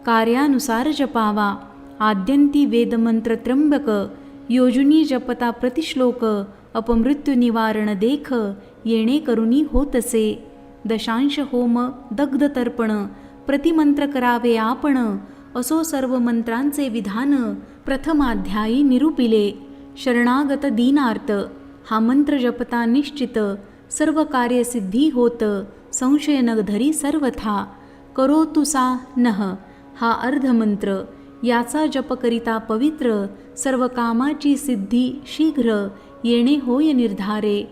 कार्यानुसार जपावा, आद्यंती वेदमंत्र त्र्यंबक. योजुनी जपता प्रतिश्लोक, अपमृत्यू निवारण देख. येणे करुनी होतसे. दशांश होम दग्ध तर्पण, प्रतिमंत्र करावे आपण. असो सर्व मंत्रांचे विधान, प्रथमाध्यायी निरूपिले. शरणागत दीनार्थ, हा मंत्र जपता निश्चित. सर्व कार्यसिद्धी होत, संशय न धरी सर्वथा. करोतु सा नः, हा अर्धमंत्र. याचा जप करिता पवित्र, सर्व कामाची सिद्धी शीघ्र. येणे होय निर्धारे.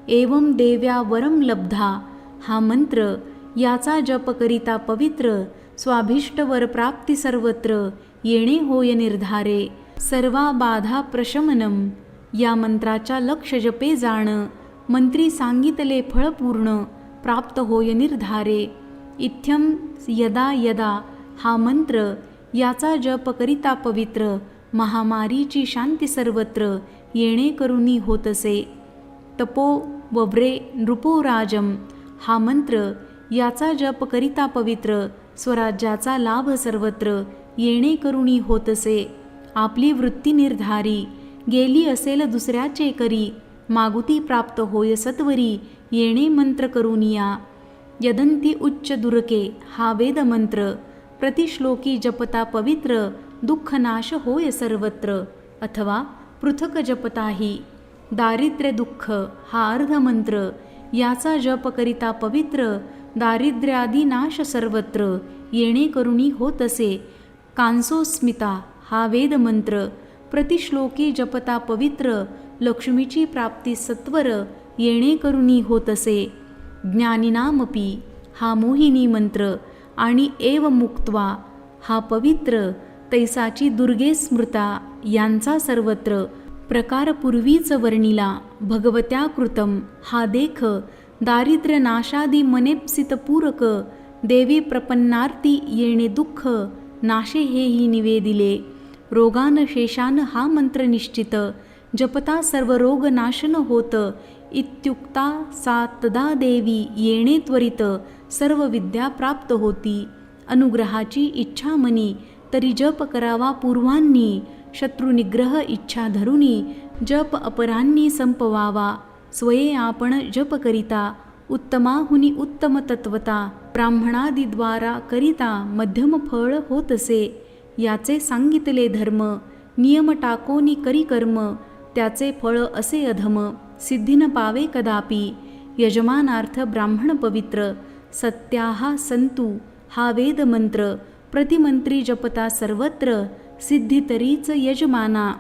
एवं देव्या वरम लब्धा, हा मंत्र. याचा जप करिता पवित्र, स्वाभीष्ट वर प्राप्ती सर्वत्र. येणे होय निर्धारे. सर्वा बाधा प्रशमनम, या मंत्राच्या लक्ष जपे जाण. मंत्री सांगितले फळपूर्ण, प्राप्त होय निर्धारे. इत्थं यदा यदा, हा मंत्र. याचा जप करिता पवित्र, महामारीची शांती सर्वत्र. येणे करुनी होतसे. तपो वव्रे नृपोराजम, हा मंत्र. याचा जप करिता पवित्र, स्वराज्याचा लाभ सर्वत्र. येणे करुनी होतसे. आपली वृत्ती निर्धारी, गेली असेल दुसऱ्याचे करी. मागुती प्राप्त होय सत्वरी. येणे मंत्र करुनिया. यदंती उच्च दुरके, हा वेदमंत्र. प्रतिश्लोकी जपता पवित्र, दुःखनाश होय सर्वत्र. अथवा पृथक जपताही. दारिद्र्य दुःख, हा अर्धमंत्र. याचा जप करिता पवित्र, दारिद्र्यादी नाश सर्वत्र. येणे करुणी होतसे. कांसोस्मिता, हा वेदमंत्र. प्रतिश्लोकी जपता पवित्र, लक्ष्मीची प्राप्ती सत्वर. येणे करुणी होतसे. ज्ञानिनामपि, हा मोहिनी मंत्र. आणि एव मुक्त्वा, हा पवित्र. तैसाची दुर्गे स्मृता, यांचा सर्वत्र. प्रकार पूर्वीच वर्णिला, भगवत्या कृतम, हा देख. दारिद्र्य नाशादी मनेप्सित पूरक. देवी प्रपन्नार्ती येणे दुःख, नाशे हेही निवेदिले. रोगान शेषान हा मंत्र निश्चित. जपता सर्व रोग नाशन होत. इत्युक्ता सा तदा देवी येणे त्वरित. सर्व विद्या प्राप्त होती. अनुग्रहाची इच्छा मनी, तरी जप करावा पूर्वांनी. शत्रुनिग्रह इच्छा धरुनी, जप अपरांनी संपवावा. स्वये आपण जप करिता, उत्तमाहुनी उत्तम तत्वता. ब्राह्मणादिद्वारा करिता, मध्यम फळ होतसे. याचे सांगितले धर्म, नियम टाकोनी करी कर्म. त्याचे फळ असे अधम, सिद्धी न पावे कदापि. यजमानार्थ ब्राह्मण पवित्र, सत्याहा संतु, हा वेदमंत्र. प्रतिमंत्री जपता सर्वत्र, सिद्धी तरीच यजमाना.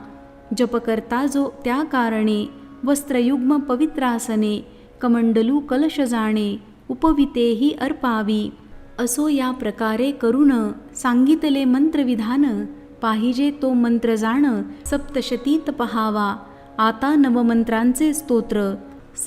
जप करता जो त्या कारणे, वस्त्रयुग्म पवित्रासने. कमंडलू कलश जाणे, उपवितेही अर्पावी. असो या प्रकारे करून, सांगितले मंत्रविधान. पाहिजे तो मंत्र जाण, सप्तशतीत पहावा. आता नवमंत्रांचे स्तोत्र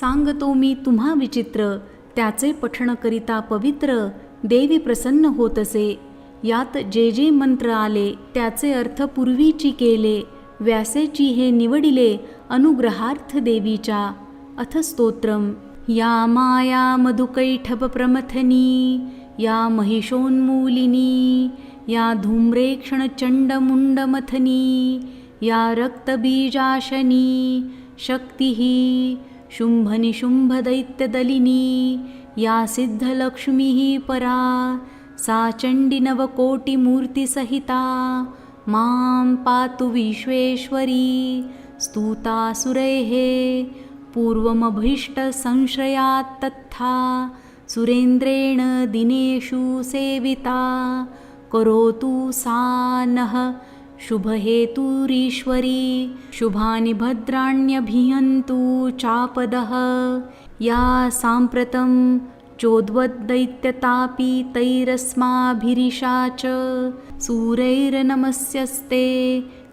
सांगतो मी तुम्हा विचित्र. त्याचे पठण करिता पवित्र, देवी प्रसन्न होतसे. यात जे जे मंत्र आले, त्याचे अर्थ पूर्वीची केले. व्यासेची हे निवडिले, अनुग्रहार्थ देवीच्या. अथ स्तोत्रम. या माया मधुकैठभ प्रमथनी, या महिषोन्मूलिनी, या धूम्रेक्षण चंडमुंडमथनी, या रक्तबीजाशनी शक्तिः शुंभनिशुंभदैत्यदलिनी, या सिद्धलक्ष्मीः परा, सा चंडी नवकोटिमूर्तिसहिता. मां पातु विश्वेश्वरी, स्तुतासुरैः पूर्वमभीष्टसंश्रयात् तथा. सुरेन्द्रेण दिनेषु सेविता, करोतु सा नः शुभहेतुरीश्वरी शुभानि भद्राण्यभियन्तु चापदः या साम्प्रतं चोद्वद्दैत्यतापी तैरस्माभिरिषा च सूरैर्नमस्यस्ते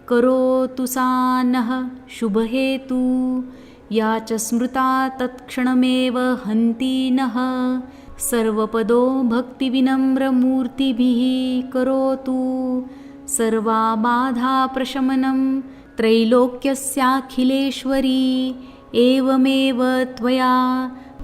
करोतु सा नः शुभहेतु या च स्मृता तत्क्षणमेव हन्ति नः सर्वपदो भक्तिविनम्रमूर्तिभिः करोतु सर्वाबाधाप्रशमनं त्रैलोक्यस्याखिलेश्वरी एवमेव त्वया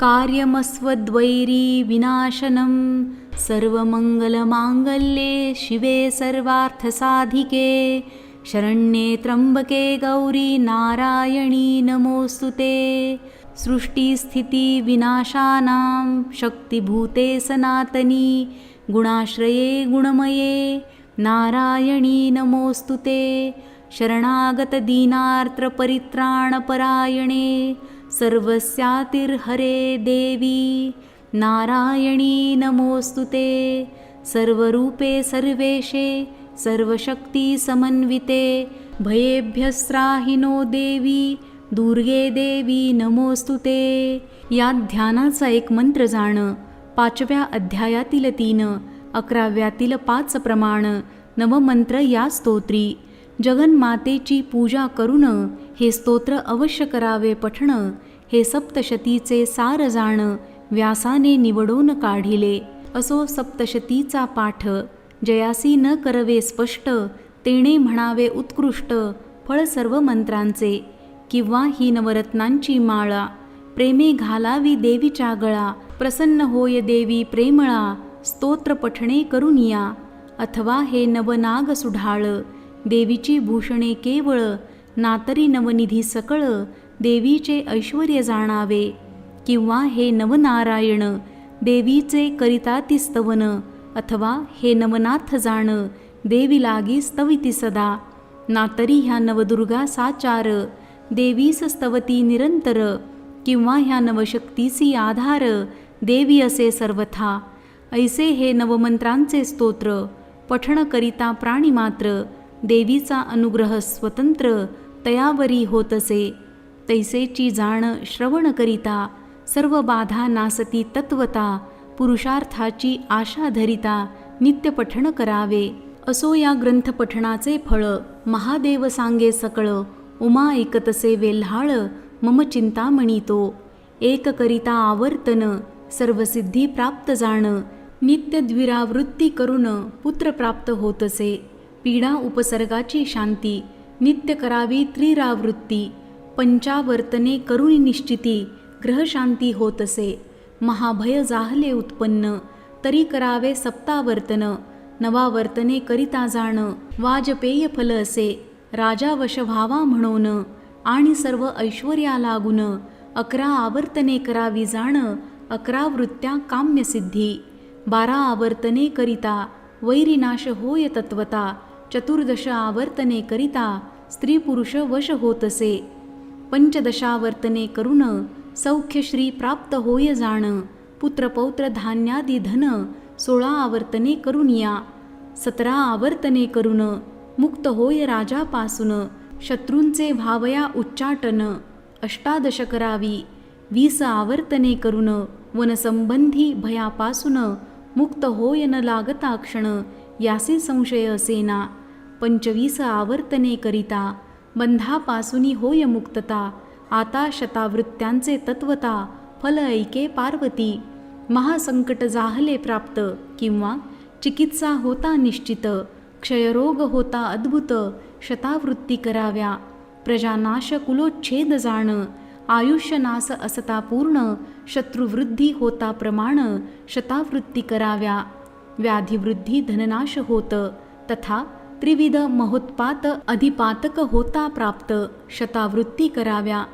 कार्यमस्वद्वैरी विनाशनं सर्वमङ्गलमाङ्गल्ये शिवे सर्वार्थसाधिके शरण्ये त्र्यम्बके गौरी नारायणी नमोऽस्तुते सृष्टिस्थितिविनाशानां शक्तिभूते सनातनी गुणाश्रये गुणमये नारायणी नमोऽस्तुते शरणागतदीनार्त्रपरित्राणपरायणे सर्वस्यातिर्हरे देवी नारायणी नमोऽस्तुते सर्वरूपे सर्वेशे सर्वशक्तिसमन्विते भयेभ्यस्त्राहिनो देवी दुर्गे देवी नमोस्तुते. या ध्यानाचा एक मंत्र जाणं. 5व्या अध्यायातील 3, 11व्यातील 5 प्रमाण, नवमंत्र या स्तोत्री. जगन्मातेची पूजा करून हे स्तोत्र अवश्य करावे पठण. हे सप्तशतीचे सार जाण व्यासाने निवडून काढिले. असो सप्तशतीचा पाठ जयासी न करवे स्पष्ट, तेणे म्हणावे उत्कृष्ट फळ सर्व मंत्रांचे. किंवा ही नवरत्नांची माळा प्रेमे घालावी देवीच्या गळा. प्रसन्न होय देवी प्रेमळा, स्तोत्र पठणे करून या. अथवा हे नवनाग सुढाळ, देवीची भूषणे केवळ. नातरी नवनिधी सकळ, देवीचे ऐश्वर्य जाणावे. किंवा हे नवनारायण, देवीचे करिता ती स्तवन. अथवा हे नवनाथ जाण, देवी लागी स्तविती सदा. नातरी ह्या नवदुर्गा साचार, देवीस स्तवती निरंतर. किंवा ह्या नवशक्तीसी आधार, देवी असे सर्वथा. ऐसे हे नवमंत्रांचे स्तोत्र पठण करिता प्राणी मात्र. देवीचा अनुग्रह स्वतंत्र तयावरी होतसे. तैसेची जाण श्रवण करिता, सर्व बाधा नासती तत्वता. पुरुषार्थाची आशा धरिता नित्य पठण करावे. असो या ग्रंथ पठणाचे फळ. महादेव सांगे सकळ, उमा ऐकतसे वेल्हाळ. मम चिंतामणी तो, एक करिता आवर्तन. सर्वसिद्धी प्राप्त जाण, नित्य द्विरावृत्ती करून पुत्र प्राप्त होतसे. पीडा उपसर्गाची शांती, नित्य करावी त्रिरावृत्ती. पंचावर्तने करुणी निश्चिती, ग्रहशांती होतसे. महाभय जाहले उत्पन्न, तरी करावे सप्तावर्तन. नवावर्तने करिता जाण, वाजपेय फल असे. राजा वश व्हावा म्हणून, आणि सर्व ऐश्वर्या लागून. 11 आवर्तने करावी जाण, 11 वृत्त्या काम्यसिद्धी. 12 आवर्तने करिता, वैरीनाश होय तत्वता. 14 आवर्तने करिता, स्त्री पुरुष वश होतसे. 15 करून, सौख्यश्री प्राप्त होय जाण. पुत्रपौत्र धान्यादी धन, 16 आवर्तने करून या. 17 आवर्तने करून, मुक्त होय राजापासून. शत्रूंचे भावया उच्चाटन, 18 करावी. 20 आवर्तने करून, वनसंबंधी भयापासून. मुक्त होय न लागता क्षण, यासी संशय असेना. 25 आवर्तने करिता, बंधापासूनी होय मुक्तता. आता शतावृत्त्यांचे तत्वता, फल ऐके पार्वती. महासंकट जाहले प्राप्त, किंवा चिकित्सा होता निश्चित. क्षयरोग होता अद्भुत, शतावृत्ती कराव्या. प्रजानाश कुलोच्छेद जाण, आयुष्यनाश असता पूर्ण. शत्रुवृद्धी होता प्रमाण, शतावृत्ती कराव्या. व्याधिवृद्धी धननाश होत, तथा त्रिविध महोत्पात अधिपातक होता प्राप्त. शतावृत्ती कराव्या.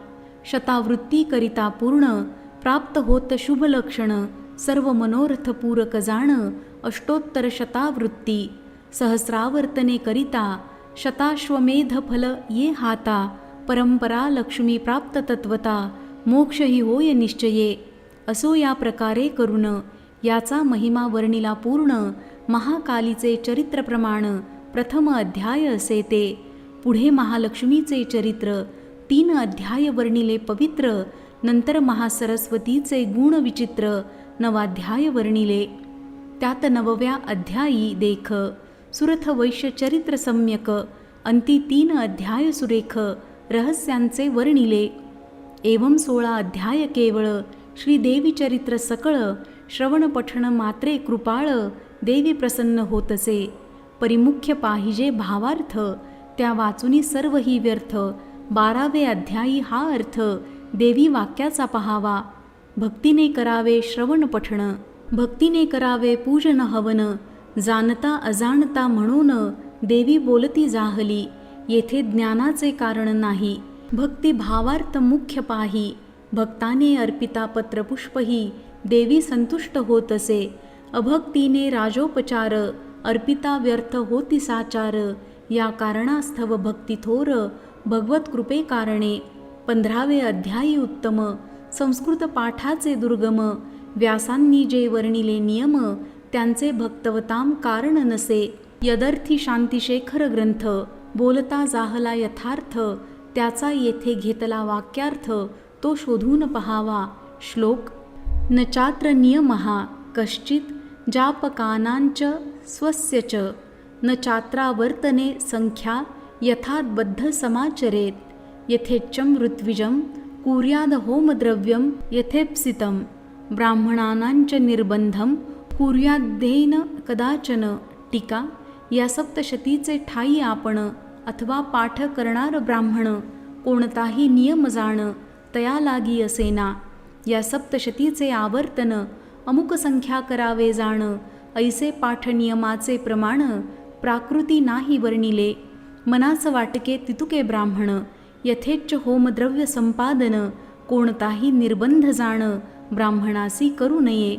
शतावृत्ती करिता पूर्ण, प्राप्त होत शुभ लक्षण. सर्व मनोरथ पूरक जाण, अष्टोत्तर शतावृत्ती. सहस्रावर्तने करिता, शताश्वमेध फल ये हाता. परंपरा लक्ष्मी प्राप्त तत्वता, मोक्ष ही होय निश्चये. असो या प्रकारे करून, याचा महिमा वर्णिला पूर्ण. महाकालीचे चरित्र प्रमाण, प्रथम अध्याय असे ते. पुढे महालक्ष्मीचे चरित्र 3 अध्याय वर्णिले पवित्र. नंतर महासरस्वतीचे गुण विचित्र 9 अध्याय वर्णिले. त्यात 9व्या अध्यायी देख सुरथ वैश्य चरित्र सम्यक. अंती 3 अध्याय सुरेख रहस्यांचे वर्णिले. एवं 16 अध्याय केवळ श्रीदेवी चरित्र सकळ. श्रवण पठण मात्रे कृपाळ देवी प्रसन्न होतसे. परिमुख्य पाहिजे भावार्थ त्या वाचुनी सर्व ही व्यर्थ. 12वे अध्यायी हा अर्थ देवी वाक्याचा पहावा. भक्तीने करावे श्रवण पठण, भक्तीने करावे पूजन हवन. जाणता अजाणता म्हणून देवी बोलती जाहली. येथे ज्ञानाचे कारण नाही, भक्ती भावार्थ मुख्य पाही. भक्ताने अर्पिता पत्रपुष्पही देवी संतुष्ट होतसे. अभक्तीने राजोपचार अर्पिता व्यर्थ होती साचार. या कारणास्तव भक्ती थोर भगवत कृपे कारणे. 15वे अध्यायी उत्तम संस्कृत पाठाचे दुर्गम. व्यासांनी जे वर्णिले नियम त्यांचे भक्तवताम कारण नसे. यदर्थी शांतिशेखर ग्रंथ बोलता जाहला यथार्थ. त्याचा येथे घेतला वाक्यार्थ तो शोधून पहावा. श्लोक न चात्र नियमः कश्चित जापकानांच स्वस्य च. न चात्रावर्तने संख्या यथाबद्ध समाचरेत. यथेच्छं ऋत्विजं कुर्याद होमद्रव्यं यथेप्सितं. ब्राह्मणानांच निर्बंधं कुर्याद्देन कदाचन. टीका या सप्तशतीचे ठाई आपण अथवा पाठ करणार ब्राह्मण कोणताही नियम जाण तया लागी असेना. या सप्तशतीचे आवर्तन अमुक संख्या करावे जाण ऐसे पाठ नियमाचे प्रमाण प्राकृती नाही वर्णिले. मनास वाटके तितुके ब्राह्मण यथेच्छ होमद्रव्य संपादन कोणताही निर्बंध जाण ब्राह्मणासी करू नये.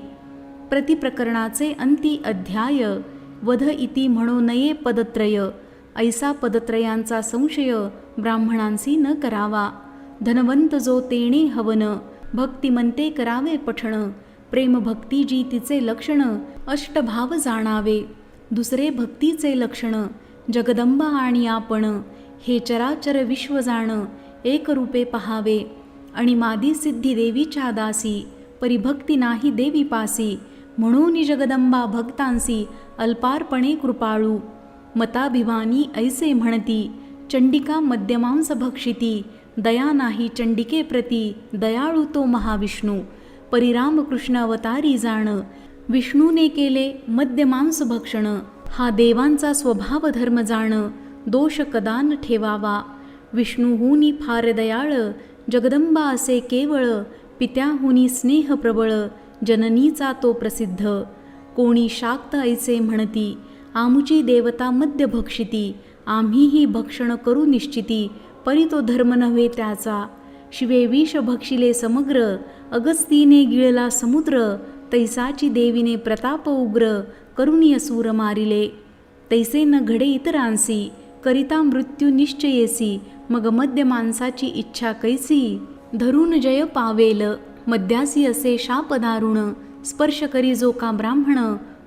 प्रतिप्रकरणाचे अंती अध्याय वध इति म्हणू नये पदत्रय. ऐसा पदत्रयांचा संशय ब्राह्मणांसी न करावा. धनवंत जो तेणे हवन भक्तिमंते करावे पठण. प्रेम भक्ती जी तिचे लक्षण अष्टभाव जाणावे. दुसरे भक्तीचे लक्षण जगदंबा आणि आपण हे चराचर विश्व जाण एक रूपे पहावे. आणि मादी सिद्धी देवीच्या दासी परिभक्ती नाही देवी पासी. म्हणून जगदंबा भक्तांसी अल्पार्पणे कृपाळू. मताभिमानी ऐसे म्हणती चंडिका मध्यमांस भक्षिती. दया नाही चंडिके प्रती दयाळू तो महाविष्णू. परिरामकृष्ण अवतारी जाण विष्णूने केले मध्यमांस भक्षण. हा देवांचा स्वभाव धर्म जाण दोष कदान ठेवावा. विष्णूहुनी फार दयाळ जगदंबा असे केवळ. पित्याहुनी स्नेह प्रबळ जननीचा तो प्रसिद्ध. कोणी शाक्त ऐसे म्हणती आमुची देवता मध्य भक्षिती. आम्हीही भक्षण करू निश्चिती परी तो धर्म नव्हे त्याचा. शिवे विष भक्षिले समग्र अगस्तीने गिळला समुद्र. तैसाची देवीने प्रताप उग्र करुणी असूर मारिले. तैसे न घडे इतरांसी करिता मृत्यू निश्चयेसी. मग मध्य माणसाची इच्छा कैसी धरून जय पावेल. मद्यासी असे शाप दारुण स्पर्श करी जो का ब्राह्मण.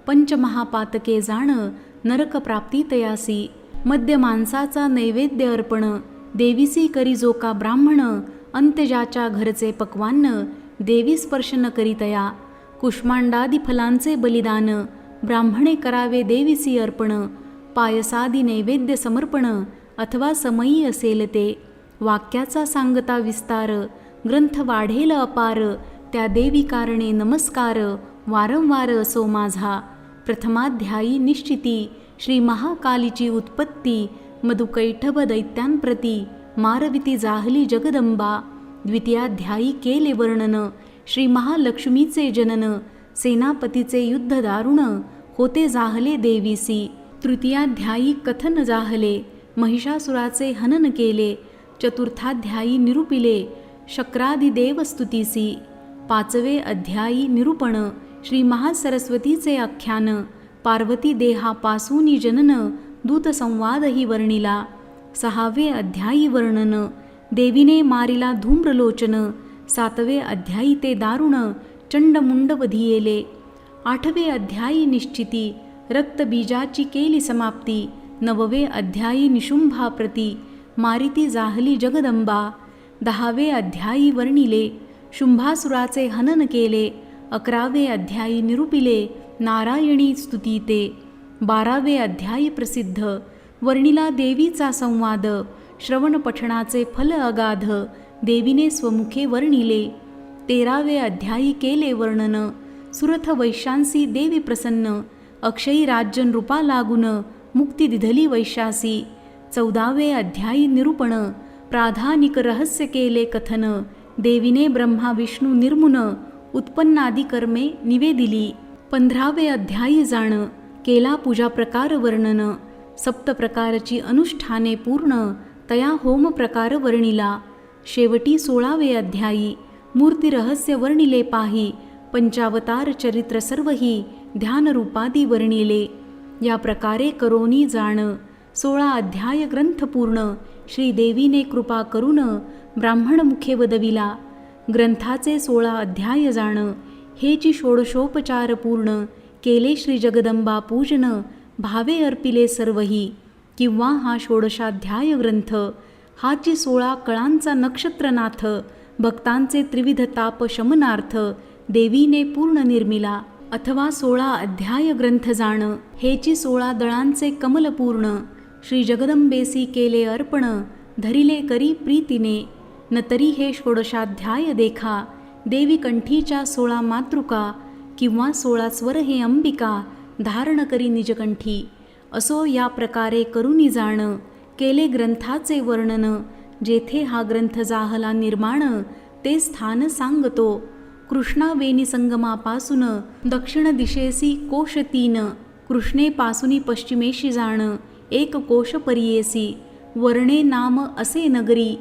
पंचमहापातके जाण नरक प्राप्ती तयासी. मध्य माणसाचा नैवेद्य अर्पण देवीसी करी जो का ब्राह्मण. अंत्यजाच्या घरचे पक्वान्न देवी स्पर्श न करीतया. कुष्मांडादी फलांचे बलिदान ब्राह्मणे करावे देवीसी अर्पण. पायसादी नैवेद्य समर्पण अथवा समयी असेल ते. वाक्याचा सांगता विस्तार ग्रंथ वाढेल अपार. त्या देवी कारणे नमस्कार वारंवार असो माझा. प्रथमाध्यायी निश्चिती श्री महाकालीची उत्पत्ती. मधुकैठभ दैत्यांप्रती मारविती जाहली जगदंबा. द्वितीयाध्यायी केले वर्णन श्री महालक्ष्मीचे जनन. सेनापतीचे युद्ध दारुण होते जाहले देवीसी. तृतीयाध्यायी कथन जाहले महिषासुराचे हनन केले. चतुर्थाध्यायी निरूपिले शक्रादिदेव स्तुतीसी. 5वे अध्यायी निरूपण श्री महासरस्वतीचे आख्यान. पार्वती देहापासूनी जनन दूतसंवादही वर्णिला. 6वे अध्यायी वर्णन देवीने मारिला धूम्रलोचन. 7वे अध्यायी ते दारुण चंडमुंड वधियेले. 8वे अध्यायी निश्चिती रक्तबीजाची केली समाप्ती. 9वे अध्यायी निशुंभाप्रती मारिती जाहली जगदंबा. 10वे अध्यायी वर्णिले शुंभासुराचे हनन केले. 11वे अध्यायी निरूपिले नारायणी स्तुती ते. 12वे अध्यायी प्रसिद्ध वर्णिला देवीचा संवाद. श्रवण पठणाचे फल अगाध देवीने स्वमुखे वर्णिले. 13वे अध्यायी केले वर्णन सुरथ वैशांसी देवी प्रसन्न. अक्षयी राज्य रूपा लागून मुक्ती दिधली वैशासी. 14वे अध्यायी निरूपण प्राधानिक रहस्य केले कथन. देवीने ब्रह्मा विष्णू निर्मुन उत्पन्नादी कर्मे निवेदिली. 15वे अध्यायी जाण केला पूजा प्रकार वर्णन. 7 प्रकारची अनुष्ठाने पूर्ण तया होम प्रकार वर्णिला. शेवटी 16वे अध्यायी मूर्ती रहस्य वर्णिले पाही. पंचावतार चरित्र सर्वही ध्यानरूपादी वर्णिले. या प्रकारे करोनी जाण 16 अध्याय ग्रंथ पूर्ण. श्रीदेवीने कृपा करून ब्राह्मण मुखे वदविला. ग्रंथाचे 16 अध्याय जाण हेची षोडशोपचार पूर्ण. केले श्री जगदंबा पूजन भावे अर्पिले सर्वही. किंवा हा षोडशाध्याय ग्रंथ हाची 16 कळांचा नक्षत्रनाथ भक्तांचे त्रिविध ताप शमनार्थ देवीने पूर्ण निर्मिला. अथवा 16 अध्याय ग्रंथ जाण हेची 16 दळांचे कमल पूर्ण. श्री जगदंबेसी केले अर्पण धरिले करी प्रीतीने. न तरी हे षोडशाध्याय देखा देवी कंठीच्या 16 मातृका. किंवा 16 स्वर हे अंबिका धारण करी निजकंठी. असो या प्रकारे करुनी जाण केले ग्रंथाचे वर्णन. जेथे हा ग्रंथ जाहला निर्माण ते स्थान सांगतो. कृष्णावेणी संगमापासून दक्षिण दिशेसी कोश 3. कृष्णेपासूनी पश्चिमेशी जाण 1 कोश परियेसी. वर्णे नाम असे नगरी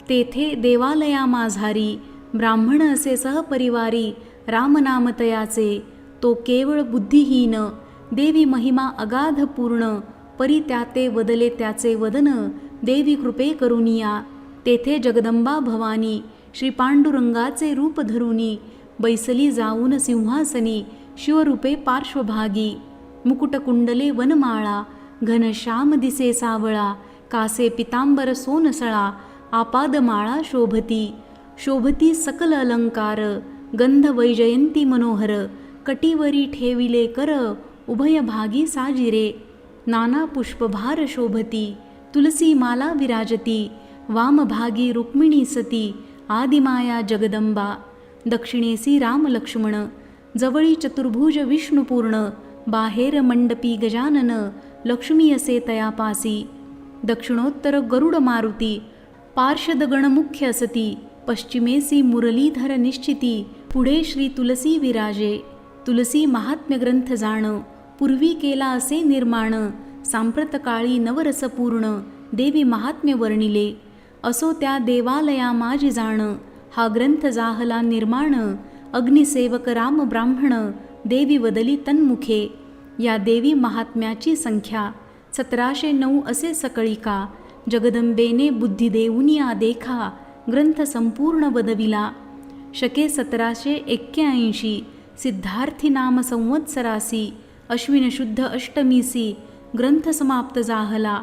तेथे देवालया माझारी. ब्राह्मण असे सहपरिवारी रामनाम तयाचे. तो केवळ बुद्धिहीन देवी महिमा अगाध पूर्ण. परी त्याते वदले त्याचे वदन देवी कृपे करुनिया. तेथे जगदंबा भवानी श्री पांडुरंगाचे रूप धरुनी बैसली जाऊन सिंहासनी शिवरूपे पार्श्वभागी. मुकुटकुंडले वनमाळा घनश्याम दिसे सावळा. कासे पितांबर सोनसळा आपादमाळा शोभती. शोभती सकल अलंकार गंध वैजयंती मनोहर. कटीवरी ठेविले कर उभय भागी साजिरे. नाना पुष्पभार शोभती तुलसी माला विराजती. वामभागी रुक्मिणी सती आदिमाया जगदंबा. दक्षिणेसी राम लक्ष्मण जवळी चतुर्भुज विष्णुपूर्ण. बाहेर मंडपी गजानन लक्ष्मी असे तयापासी. दक्षिणोत्तर गरुड मारुती पार्षदगण मुख्य असती. पश्चिमेसी मुरलीधर निश्चिती. पुढे श्री तुलसी विराजे. तुलसी महात्म्य ग्रंथ जाण पूर्वी केला असे निर्माण. सांप्रतकाळी नवरसपूर्ण देवी महात्म्य वर्णिले. असो त्या देवालया माझी जाण हा ग्रंथ जाहला निर्माण. अग्निसेवक राम ब्राह्मण देवी वदली तन्मुखे. या देवी महात्म्याची संख्या 1709 असे सकळिका. जगदंबेने बुद्धी देऊनिया देखा ग्रंथ संपूर्ण वदविला. शके 1781 सिद्धार्थी नाम संवत्सरासी. अश्विन शुद्ध अष्टमीसी ग्रंथ समाप्त जाहला.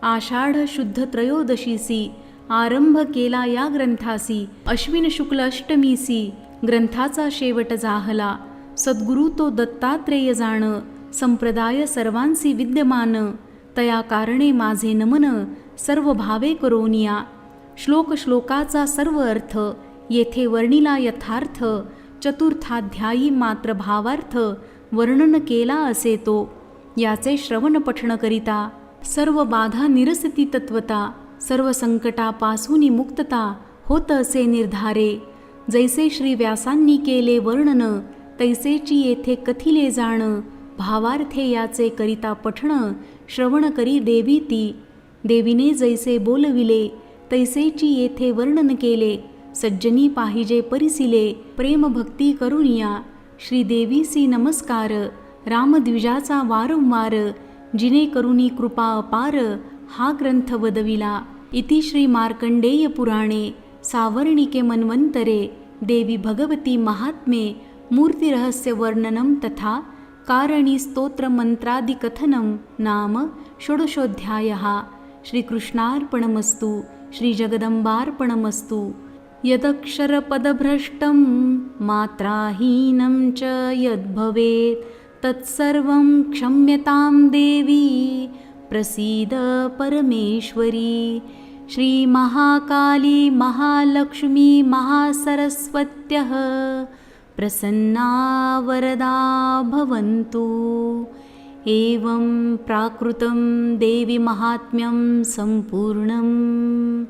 आषाढ शुद्ध त्रयोदशीसी आरंभ केला या ग्रंथासी. अश्विन शुक्ल अष्टमीसी ग्रंथाचा शेवट जाहला. सद्गुरु तो दत्तात्रेय जाण संप्रदाय सर्वांसी विद्यमान. तया कारणे माझे नमन सर्व भावे करोनिया. श्लोक श्लोकाचा सर्व अर्थ येथे वर्णिला यथार्थ. चतुर्थाध्यायी मात्र भावार्थ वर्णन केला असे तो. याचे श्रवण पठण करिता सर्व बाधा निरसती तत्वता. सर्व संकटापासून मुक्तता होत असे निर्धारे. जैसे श्री व्यासांनी केले वर्णन तैसेची येथे कथिले जाण. भावार्थे याचे करिता पठण श्रवण करी देवी ती. देवीने जैसे बोलविले तैसेची येथे वर्णन केले. सज्जनी पाहिजे परिसिले प्रेम भक्ती करुनिया. श्रीदेवीसी नमस्कार रामद्विजाचा वारंवार. जिने करुनी कृपा अपार हा ग्रंथ वदविला. इति श्री मार्कंडेय पुराणे सावर्णिके मन्वंतरे देवी भगवती महात्म्ये मूर्तिरहस्य वर्णनं तथा कारणी स्तोत्र मंत्रादि कथनं नाम षोडशोऽध्यायः श्रीकृष्णार्पणमस्तु श्रीजगदम्बार्पणमस्तु। यदक्षरपदभ्रष्टं मात्राहीनं च यद्भवेत् तत्सर्वं क्षम्यतां देवी प्रसीद परमेश्वरी। श्रीमहाकाली महालक्ष्मी महासरस्वत्यः प्रसन्ना वरदा भवन्तु। एवं प्राकृतं देवी महात्म्यं सम्पूर्णम्।